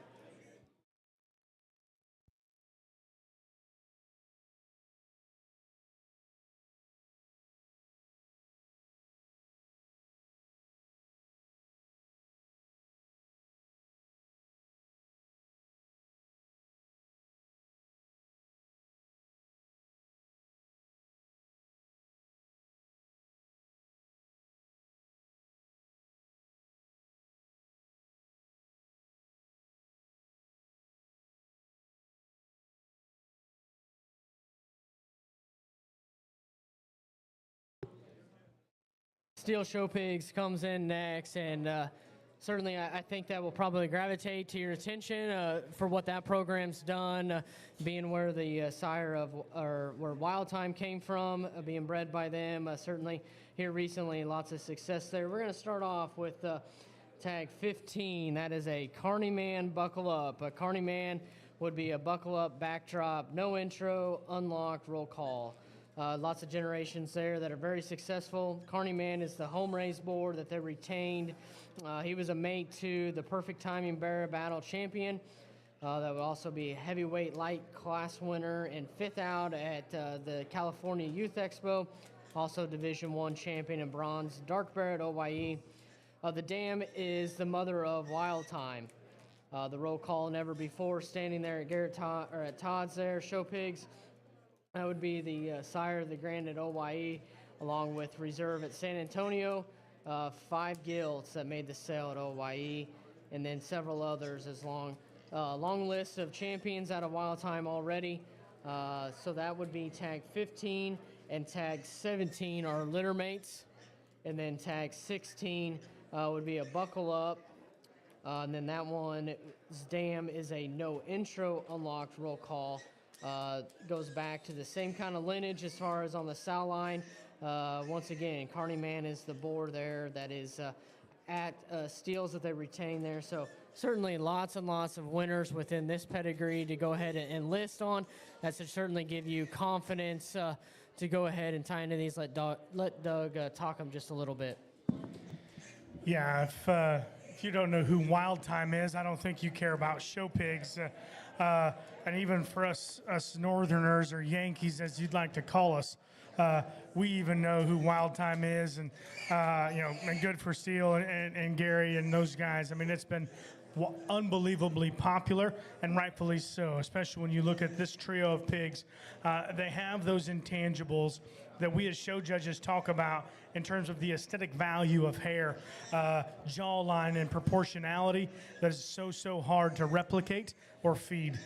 Steel Show Pigs comes in next, and certainly I think that will probably gravitate to your attention for what that program's done, being where the sire of, or where Wild Time came from, being bred by them. Certainly here recently, lots of success there. We're going to start off with tag 15. That is a Carney Man Buckle Up. A Carney Man would be a buckle up backdrop, no intro, unlocked, roll call. Lots of generations there that are very successful. Carney Man is the home race board that they retained. He was a mate to the Perfect Timing Bear Battle champion. That would also be a heavyweight light class winner and fifth out at the California Youth Expo. Also Division I champion in bronze, dark bear at OYE. The dam is the mother of Wild Time. The roll call never before, standing there at at Todd's there, Show Pigs. That would be the sire of the Grand at OYE, along with reserve at San Antonio, 5 gilts that made the sale at OYE, and then several others as long list of champions out of Wild Time already. So that would be tag 15, and tag 17 are Littermates, and then tag 16 would be a Buckle Up. And then that one's dam is a no intro unlocked roll call. Goes back to the same kind of lineage as far as on the sow line. Once again, Carney Man is the boar there that is at steals that they retain there. So certainly lots and lots of winners within this pedigree to go ahead and list on. That should certainly give you confidence to go ahead and tie into these. Let Doug talk them just a little bit. Yeah, if you don't know who Wild Time is, I don't think you care about show pigs. And even for us Northerners, or Yankees, as you'd like to call us, we even know who Wild Time is, and and Good for Steel and Gary and those guys. I mean, it's been unbelievably popular, and rightfully so, especially when you look at this trio of pigs. They have those intangibles that we as show judges talk about in terms of the aesthetic value of hair, jawline, and proportionality that is so hard to replicate or feed.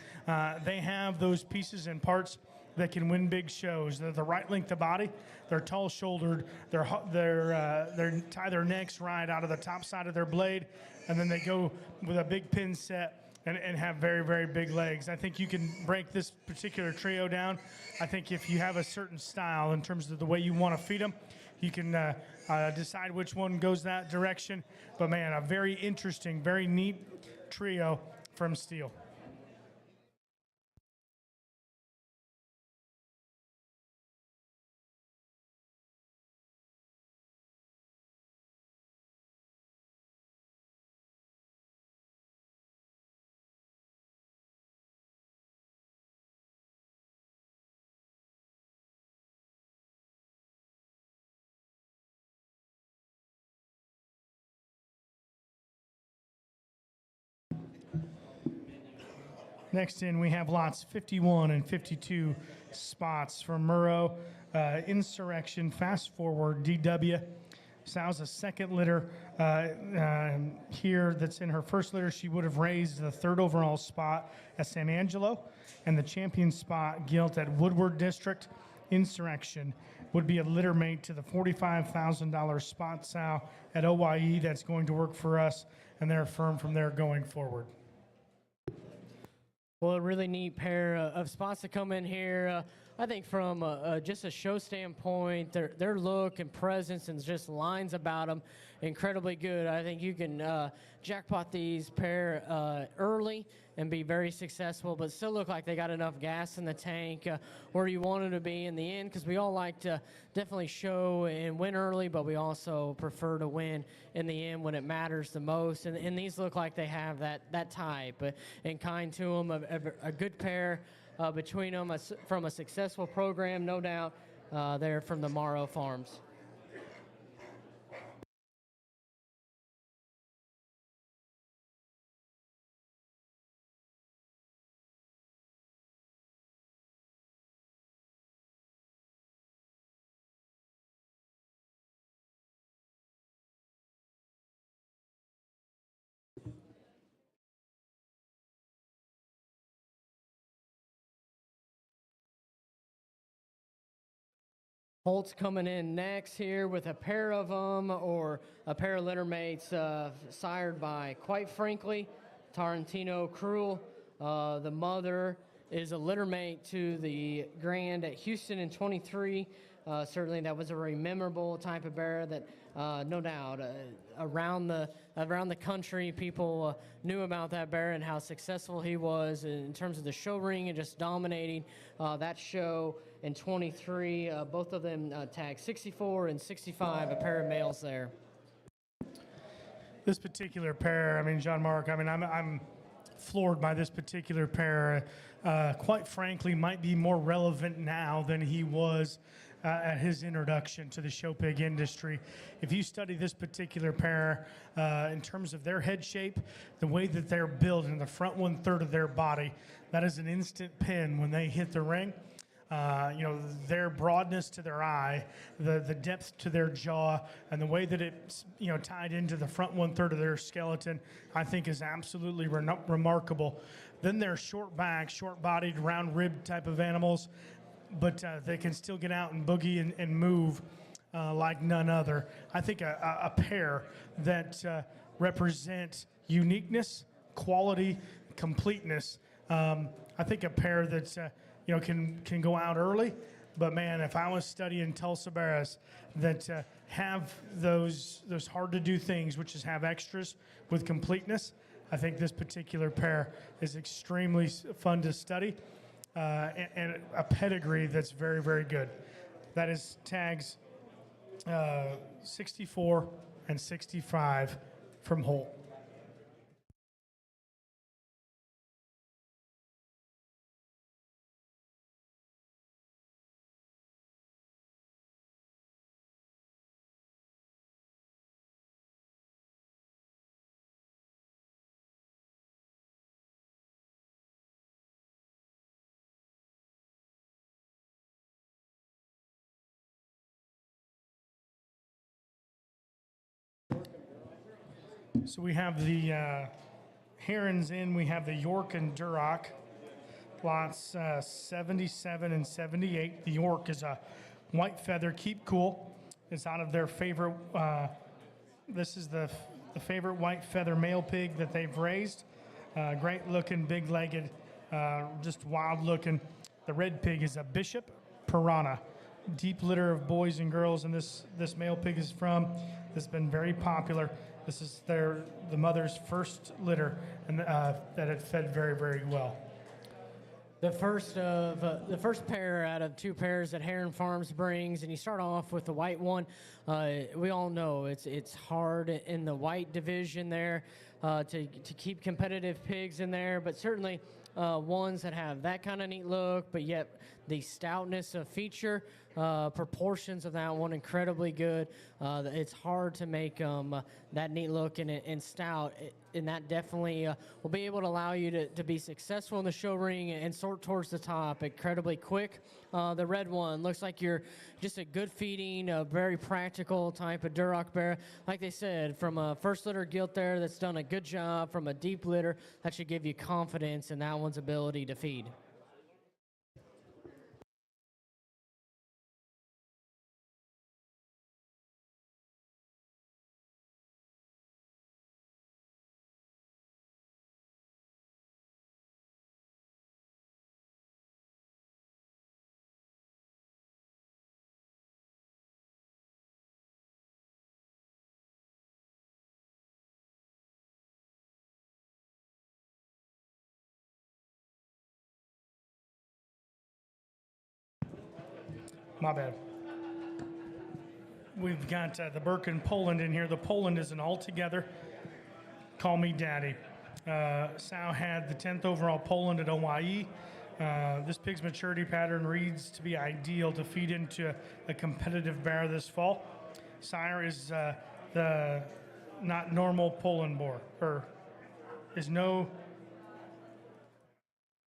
They have those pieces and parts that can win big shows. They're the right length of body, they're tall-shouldered, they tie their necks right out of the top side of their blade, and then they go with a big pin set and have very big legs. I think you can break this particular trio down. I think if you have a certain style in terms of the way you want to feed them, you can decide which one goes that direction. But man, a very interesting, very neat trio from Steel. Next in, we have lots 51 and 52 spots from Marrow, Insurrection, Fast Forward, DW. Sow's a second litter here that's in her first litter. She would have raised the third overall spot at San Angelo, and the champion spot gilt at Woodward District. Insurrection would be a litter mate to the $45,000 spot sow at OYE. That's going to work for us, and they're firm from there going forward. Well, a really neat pair of spots to come in here. I think from just a show standpoint, their look and presence and just lines about them, incredibly good. I think you can jackpot these pair early and be very successful, but still look like they got enough gas in the tank where you want them to be in the end, because we all like to definitely show and win early, but we also prefer to win in the end when it matters the most. And these look like they have that type and kind to them, a good pair between them from a successful program, no doubt. They're from the Marrow Farms. Holt's coming in next here with a pair of them, or a pair of littermates sired by, quite frankly, Tarantino Cruel. The mother is a littermate to the Grand at Houston in 23. Certainly that was a very memorable type of bear that no doubt around the country people knew about that bear and how successful he was in terms of the show ring and just dominating that show in 23. Both of them tagged 64 and 65, a pair of males there. This particular pair, I mean, John Mark, I mean, I'm floored by this particular pair. Quite frankly, might be more relevant now than he was at his introduction to the show pig industry. If you study this particular pair in terms of their head shape, the way that they're built in the front 1/3 of their body, that is an instant pin when they hit the ring. You know, their broadness to their eye, the depth to their jaw, and the way that it's, you know, tied into the front 1/3 of their skeleton, I think is absolutely remarkable. Then they're short back, short-bodied, round-ribbed type of animals, but they can still get out and boogie and move like none other. I think a pair that represent uniqueness, quality, completeness. I think a pair that's you know, can go out early, but man, if I was studying Tulsa Bears that have those hard to do things, which is have extras with completeness, I think this particular pair is extremely fun to study and a pedigree that's very, very good. That is tags 64 and 65 from Holt. So we have the Herons in. We have the York and Duroc, lots 77 and 78. The York is a white feather, keep cool. It's out of their favorite, this is the favorite white feather male pig that they've raised. Great looking, big legged, just wild looking. The red pig is a Bishop Piranha. Deep litter of boys and girls, and this male pig is from. This has been very popular. This is the mother's first litter, and that it fed very, very well. The first pair out of two pairs that Heron Farms brings, and you start off with the white one. We all know it's hard in the white division there to keep competitive pigs in there, but certainly ones that have that kind of neat look, but yet the stoutness of feature, proportions of that one incredibly good. It's hard to make that neat look and stout, and that definitely will be able to allow you to be successful in the show ring and sort towards the top incredibly quick. The red one looks like you're just a good feeding, a very practical type of Duroc bear. Like they said, from a first litter gilt there that's done a good job, from a deep litter, that should give you confidence in that one's ability to feed. My bad. We've got the Burke and Poland in here. The Poland is an all-together Call Me Daddy. Sal had the 10th overall Poland at OYE. This pig's maturity pattern reads to be ideal to feed into a competitive bear this fall. Sire is the not normal Poland boar, or is no,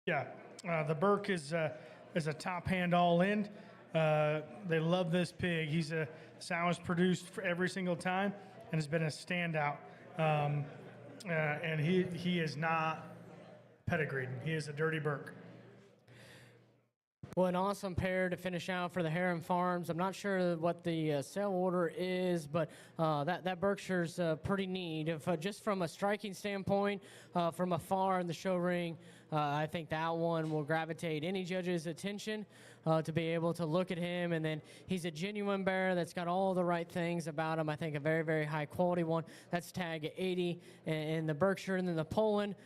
yeah. The Burke is a top hand all in. They love this pig. He's a sow is produced for every single time and has been a standout. And he is not pedigreed. He is a dirty Burke. Well, an awesome pair to finish out for the Heron Farms. I'm not sure what the sale order is, but that Berkshire's pretty neat. If just from a striking standpoint, from afar in the show ring, I think that one will gravitate any judge's attention to be able to look at him. And then he's a genuine bear that's got all the right things about him. I think a very, very high quality one. That's tag 80 in the Berkshire. And then the Poland,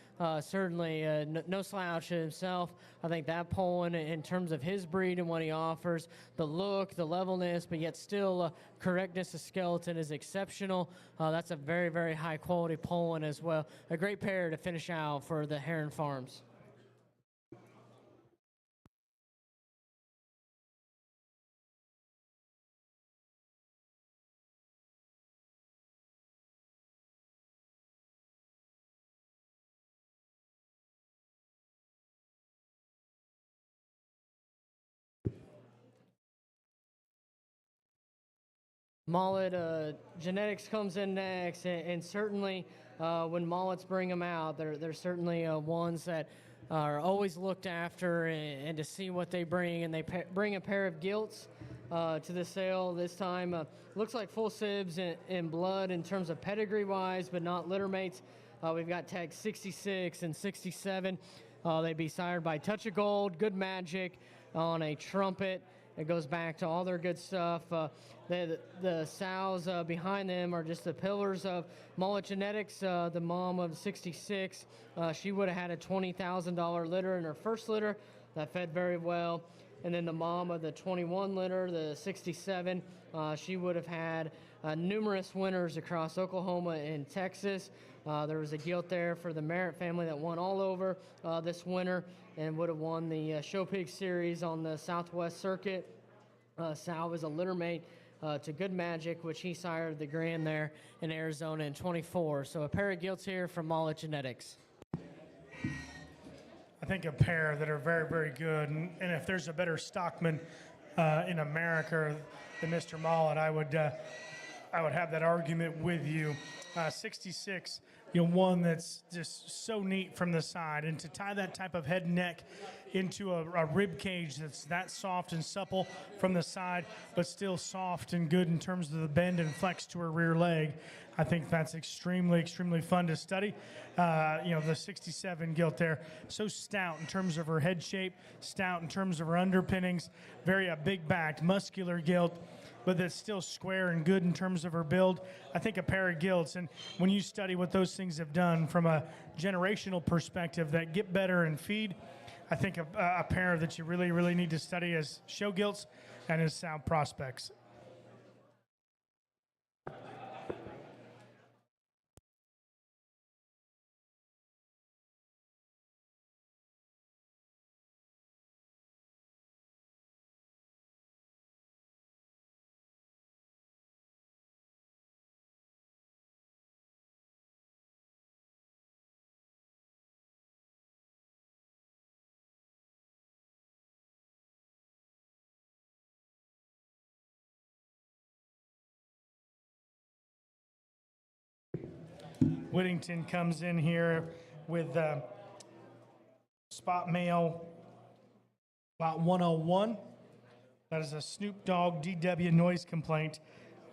certainly no slouch himself. I think that Poland, in terms of his breed and what he offers, the look, the levelness, but yet still correctness of skeleton is exceptional. That's a very, very high quality Poland as well. A great pair to finish out for the Heron Farms. Mullet genetics comes in next, and certainly when Mullets bring them out, they're certainly ones that are always looked after, and to see what they bring. And they bring a pair of gilts to the sale this time. Looks like full sibs in blood in terms of pedigree-wise, but not littermates. We've got tags 66 and 67. They'd be sired by Touch of Gold, Good Magic on a trumpet. It goes back to all their good stuff. The sows behind them are just the pillars of Mullet genetics. The mom of 66, she would have had a $20,000 litter in her first litter. That fed very well. And then the mom of the 21 litter, the 67, she would have had numerous winners across Oklahoma and Texas. There was a gilt there for the Merritt family that won all over this winter and would have won the Show Pig Series on the Southwest Circuit. Sal was a littermate to Good Magic, which he sired the Grand there in Arizona in 24. So a pair of gilts here from Mullet Genetics. I think a pair that are very, very good. And if there's a better stockman in America than Mr. Mullet, I would have that argument with you. 66, one that's just so neat from the side, and to tie that type of head and neck into a rib cage that's that soft and supple from the side, but still soft and good in terms of the bend and flex to her rear leg. I think that's extremely, extremely fun to study. The 67 gilt there, so stout in terms of her head shape, stout in terms of her underpinnings, very big-backed, muscular gilt, but that's still square and good in terms of her build. I think a pair of gilts, and when you study what those things have done from a generational perspective that get better and feed, I think a pair that you really, really need to study as show gilts and as sow prospects. Whittington comes in here with spot male, about 101. That is a Snoop Dogg DW noise complaint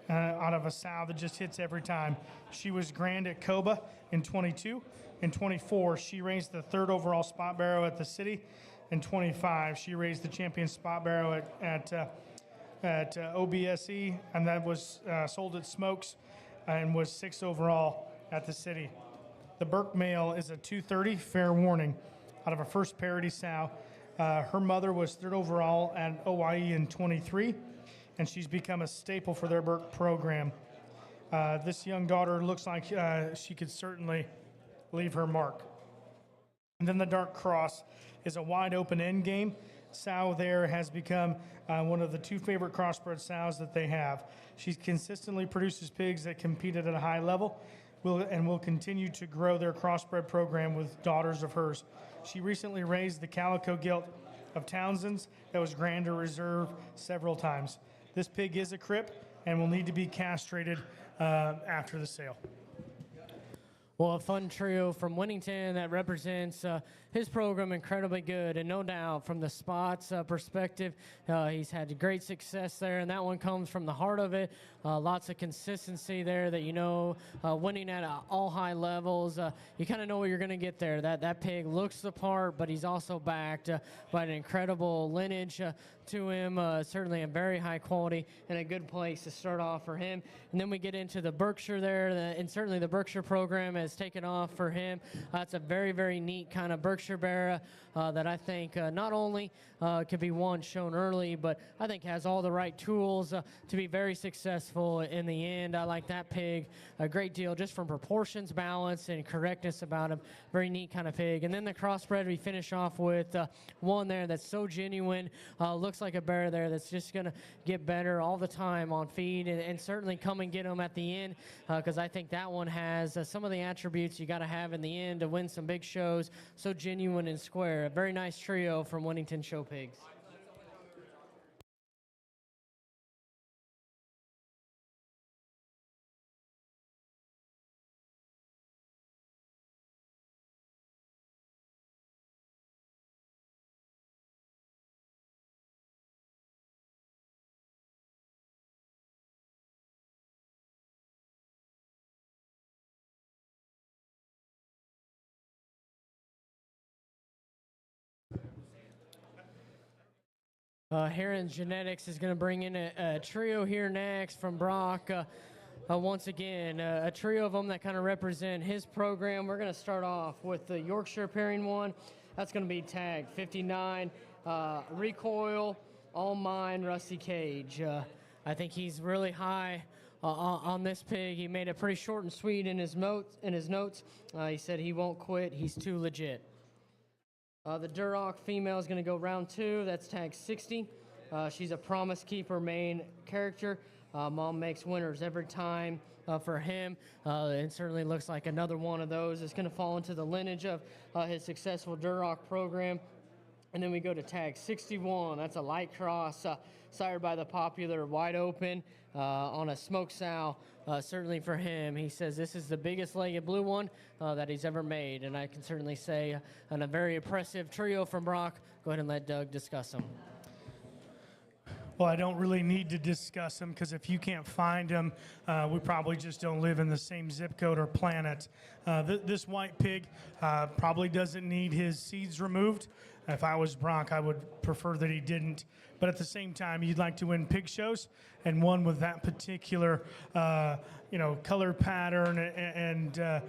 out of a sow that just hits every time. She was grand at Coba in 22. In 24, she raised the 3rd overall spot barrow at the city. In 25, she raised the champion spot barrow at OBSE, and that was sold at Smokes and was 6th overall at the city. The Burke male is a 230, fair warning, out of a first parity sow. Her mother was 3rd overall at OYE in 23, and she's become a staple for their Burke program. This young daughter looks like she could certainly leave her mark. And then the Dark Cross is a wide open end game. Sow there has become one of the 2 favorite crossbred sows that they have. She consistently produces pigs that competed at a high level. Will continue to grow their crossbred program with daughters of hers. She recently raised the Calico gilt of Townsend's that was Grand or Reserve several times. This pig is a crip and will need to be castrated after the sale. Well, a fun trio from Whittington that represents his program incredibly good, and no doubt from the spots perspective, he's had great success there, and that one comes from the heart of it. Lots of consistency there that winning at all high levels. You kind of know what you're going to get there. That pig looks the part, but he's also backed by an incredible lineage to him. Certainly a very high quality and a good place to start off for him. And then we get into the Berkshire there, and certainly the Berkshire program has taken off for him. That's a very, very neat kind of Berkshire bear that I think not only could be shown early, but I think has all the right tools to be very successful in the end. I like that pig a great deal just from proportions, balance, and correctness about him. Very neat kind of pig. And then the crossbred, we finish off with one there that's so genuine. Looks like a bear there that's just going to get better all the time on feed and certainly come and get him at the end because I think that one has some of the attributes you got to have in the end to win some big shows. So genuine and square. A very nice trio from Whittington Show Pigs. Heron Genetics is going to bring in a trio here next from Brock. Once again, a trio of them that kind of represent his program. We're going to start off with the Yorkshire pairing one. That's going to be tag 59, recoil, all mine, rusty cage. I think he's really high on this pig. He made it pretty short and sweet in his notes. He said he won't quit. He's too legit. The Duroc female is going to go round 2. That's tag 60. She's a promise keeper main character. Mom makes winners every time for him. It certainly looks like another one of those is going to fall into the lineage of his successful Duroc program. And then we go to tag 61. That's a light cross sired by the popular Wide Open on a smoke sow. Certainly for him, he says this is the biggest legged blue one that he's ever made. And I can certainly say a very impressive trio from Brock. Go ahead and let Doug discuss them. Well, I don't really need to discuss them because if you can't find them, we probably just don't live in the same zip code or planet. This white pig probably doesn't need his seeds removed. If I was Brock, I would prefer that he didn't. But at the same time, you'd like to win pig shows, and one with that particular, color pattern and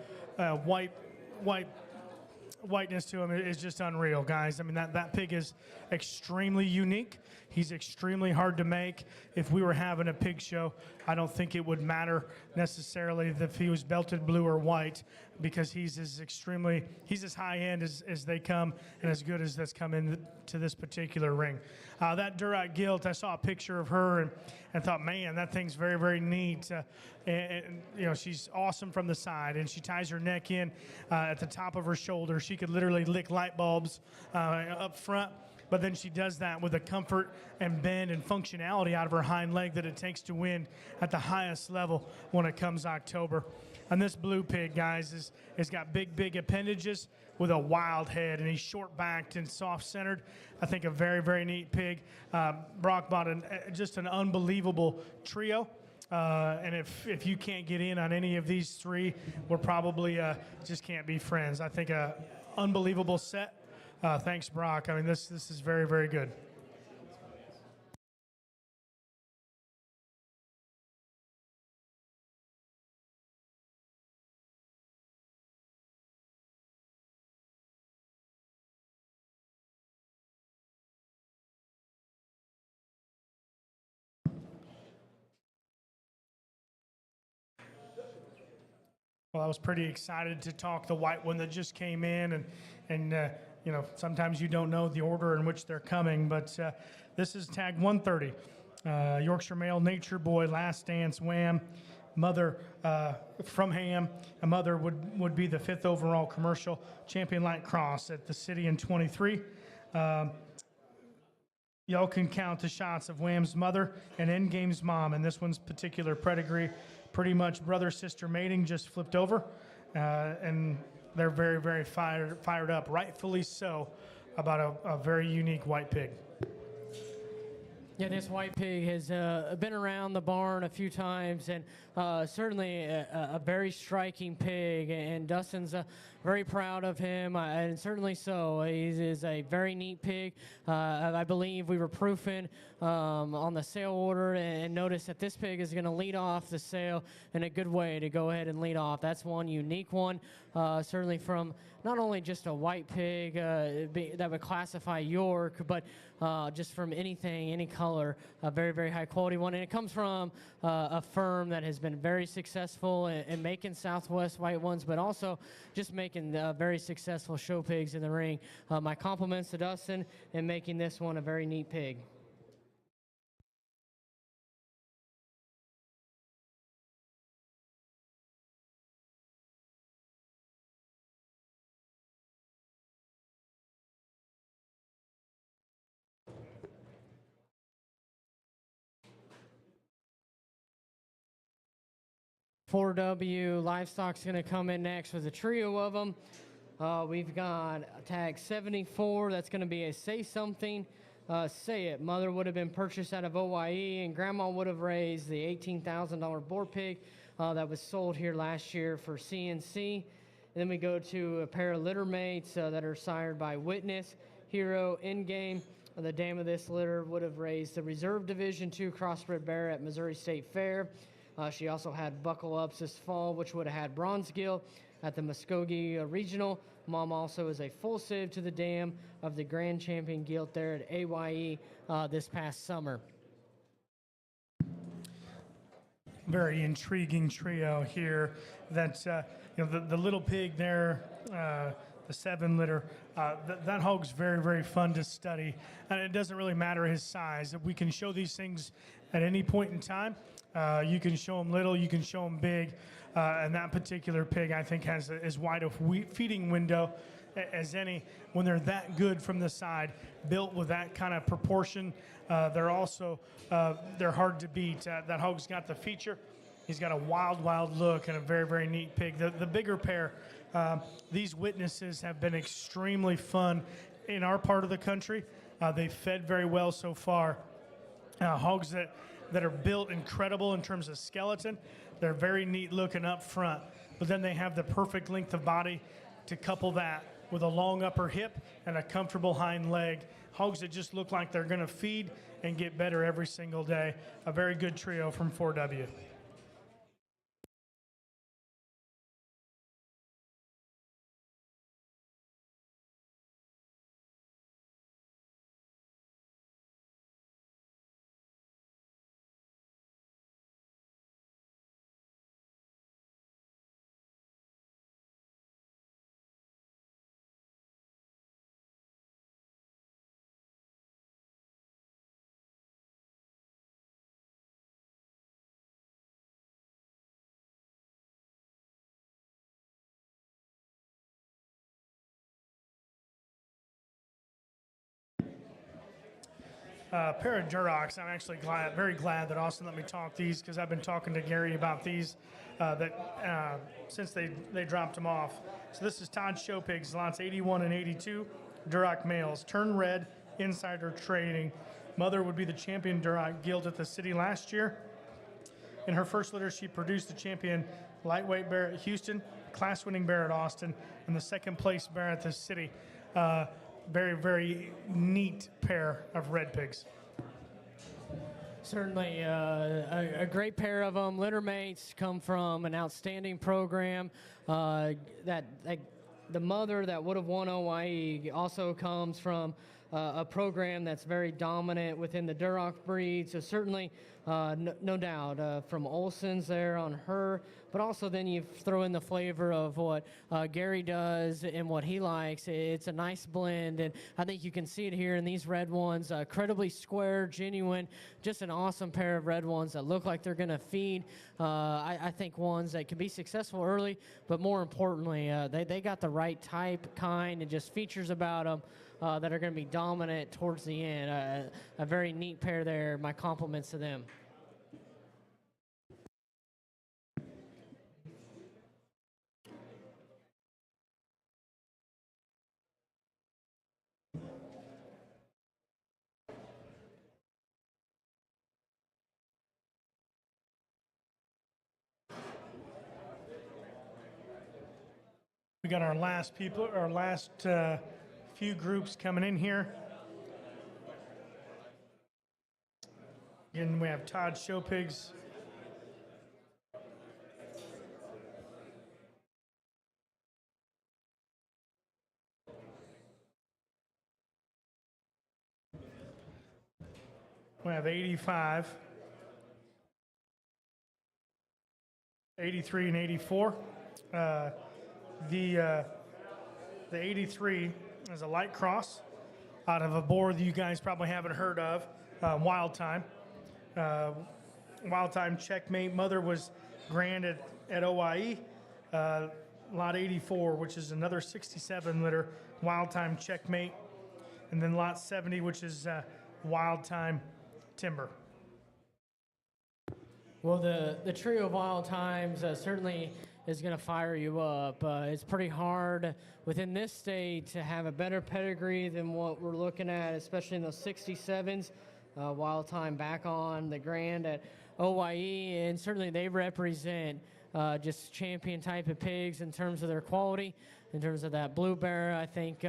whiteness to him is just unreal, guys. I mean, that pig is extremely unique. He's extremely hard to make. If we were having a pig show, I don't think it would matter necessarily if he was belted blue or white because he's as high end as they come and as good as that's come into this particular ring. That Duroc gilt, I saw a picture of her and thought, man, that thing's very, very neat. She's awesome from the side, and she ties her neck in at the top of her shoulder. She could literally lick light bulbs up front. But then she does that with the comfort and bend and functionality out of her hind leg that it takes to win at the highest level when it comes October. And this blue pig, guys, has got big appendages with a wild head, and he's short-backed and soft-centered. I think a very, very neat pig. Brock bought just an unbelievable trio. And if you can't get in on any of these three, we're probably just can't be friends. I think a unbelievable set. Thanks, Brock. I mean, this is very, very good. Well, I was pretty excited to talk the white one that just came in, and sometimes you don't know the order in which they're coming, but this is tag 130. Yorkshire male, Nature Boy, Last Dance, Wham, mother from Ham. A mother would be the 5th overall commercial champion light cross at the city in 23. Y'all can count the shots of Wham's mother and Endgame's mom, and this one's particular pedigree. Pretty much brother-sister mating just flipped over. and they're very, very fired up, rightfully so, about a very unique white pig. Yeah, this white pig has been around the barn a few times, and certainly a very striking pig, and Dustin's very proud of him, and certainly so. He is a very neat pig. I believe we were proofing on the sale order and noticed that this pig is going to lead off the sale in a good way to go ahead and lead off. That's one unique one, certainly from not only just a white pig that would classify York, but just from anything, any color, a very, very high quality one. And it comes from a firm that has been very successful in making Southwest white ones, but also just making very successful show pigs in the ring. My compliments to Dustin in making this one a very neat pig. "4W Livestock's going to come in next with a trio of them. We've got tag 74. That's going to be a Say Something, Say It. Mother would have been purchased out of OYE, and Grandma would have raised the $18,000 boar pig that was sold here last year for CNC. And then we go to a pair of littermates that are sired by Witness, Hero, Endgame. The dam of this litter would have raised the Reserve Division 2 crossbred bear at Missouri State Fair. She also had buckle ups this fall, which would have had bronze gill at the Muskogee Regional. Mom also is a full sieve to the dam of the Grand Champion Gilt there at AYE this past summer. Very intriguing trio here. That's the little pig there, the 7 litter. That hog's very, very fun to study, and it doesn't really matter his size. We can show these things at any point in time. You can show them little, you can show them big, and that particular pig, I think, has as wide a feeding window as any. When they're that good from the side, built with that kind of proportion, they're also they're hard to beat. That hog's got the feature. He's got a wild, wild look and a very, very neat pig. The bigger pair, these Witnesses have been extremely fun in our part of the country. They've fed very well so far. Hogs that are built incredible in terms of skeleton. They're very neat looking up front, but then they have the perfect length of body to couple that with a long upper hip and a comfortable hind leg. Hogs that just look like they're going to feed and get better every single day. A very good trio from 4W. Pair of Durocs. I'm actually very glad that Austin let me talk these, because I've been talking to Gary about these since they dropped them off. So this is Todd's show pigs, lots 81 and 82, Duroc males, turn red, insider trading. Mother would be the champion Duroc Guild at the city last year. In her first litter, she produced the champion lightweight bear at Houston, class-winning bear at Austin, and the second place bear at the city. Very, very neat pair of red pigs. Certainly a great pair of them. Littermates come from an outstanding program. The mother that would have won OYE also comes from a program that's very dominant within the Duroc breed. So certainly, no doubt, from Olson's there on her, but also then you throw in the flavor of what Gary does and what he likes. It's a nice blend, and I think you can see it here in these red ones. Incredibly square, genuine, just an awesome pair of red ones that look like they're going to feed. I think ones that can be successful early, but more importantly, they got the right type, kind, and just features about them that are going to be dominant towards the end. A very neat pair there. My compliments to them. got our last few groups coming in here. Again, we have Todd Showpigs. We have 85, 83, and 84. The 83 is a light cross out of a boar that you guys probably haven't heard of, Wild Time. Wild Time Checkmate. Mother was grand at OIE. Lot 84, which is another 67 litter, Wild Time Checkmate. And then lot 70, which is Wild Time Timber. Well, the trio of Wild Times certainly is going to fire you up. It's pretty hard within this state to have a better pedigree than what we're looking at, especially in those 67s. Wild Time back on the Grand at OYE, and certainly they represent just champion type of pigs in terms of their quality. In terms of that blue bear, I think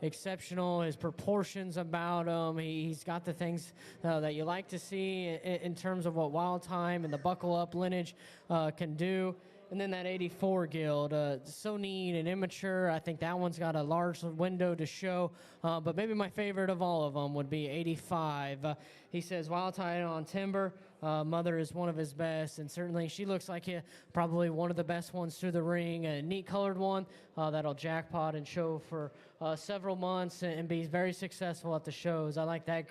exceptional. His proportions about him. He's got the things that you like to see in terms of what Wild Time and the buckle up lineage can do. And then that 84 Guild, so neat and immature. I think that one's got a large window to show. But maybe my favorite of all of them would be 85. He says Wild Time on Timber. Mother is one of his best, and certainly she looks like probably one of the best ones through the ring. A neat colored one that'll jackpot and show for several months and be very successful at the shows. I like that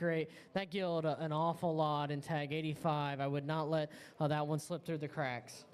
guild an awful lot in tag 85. I would not let that one slip through the cracks.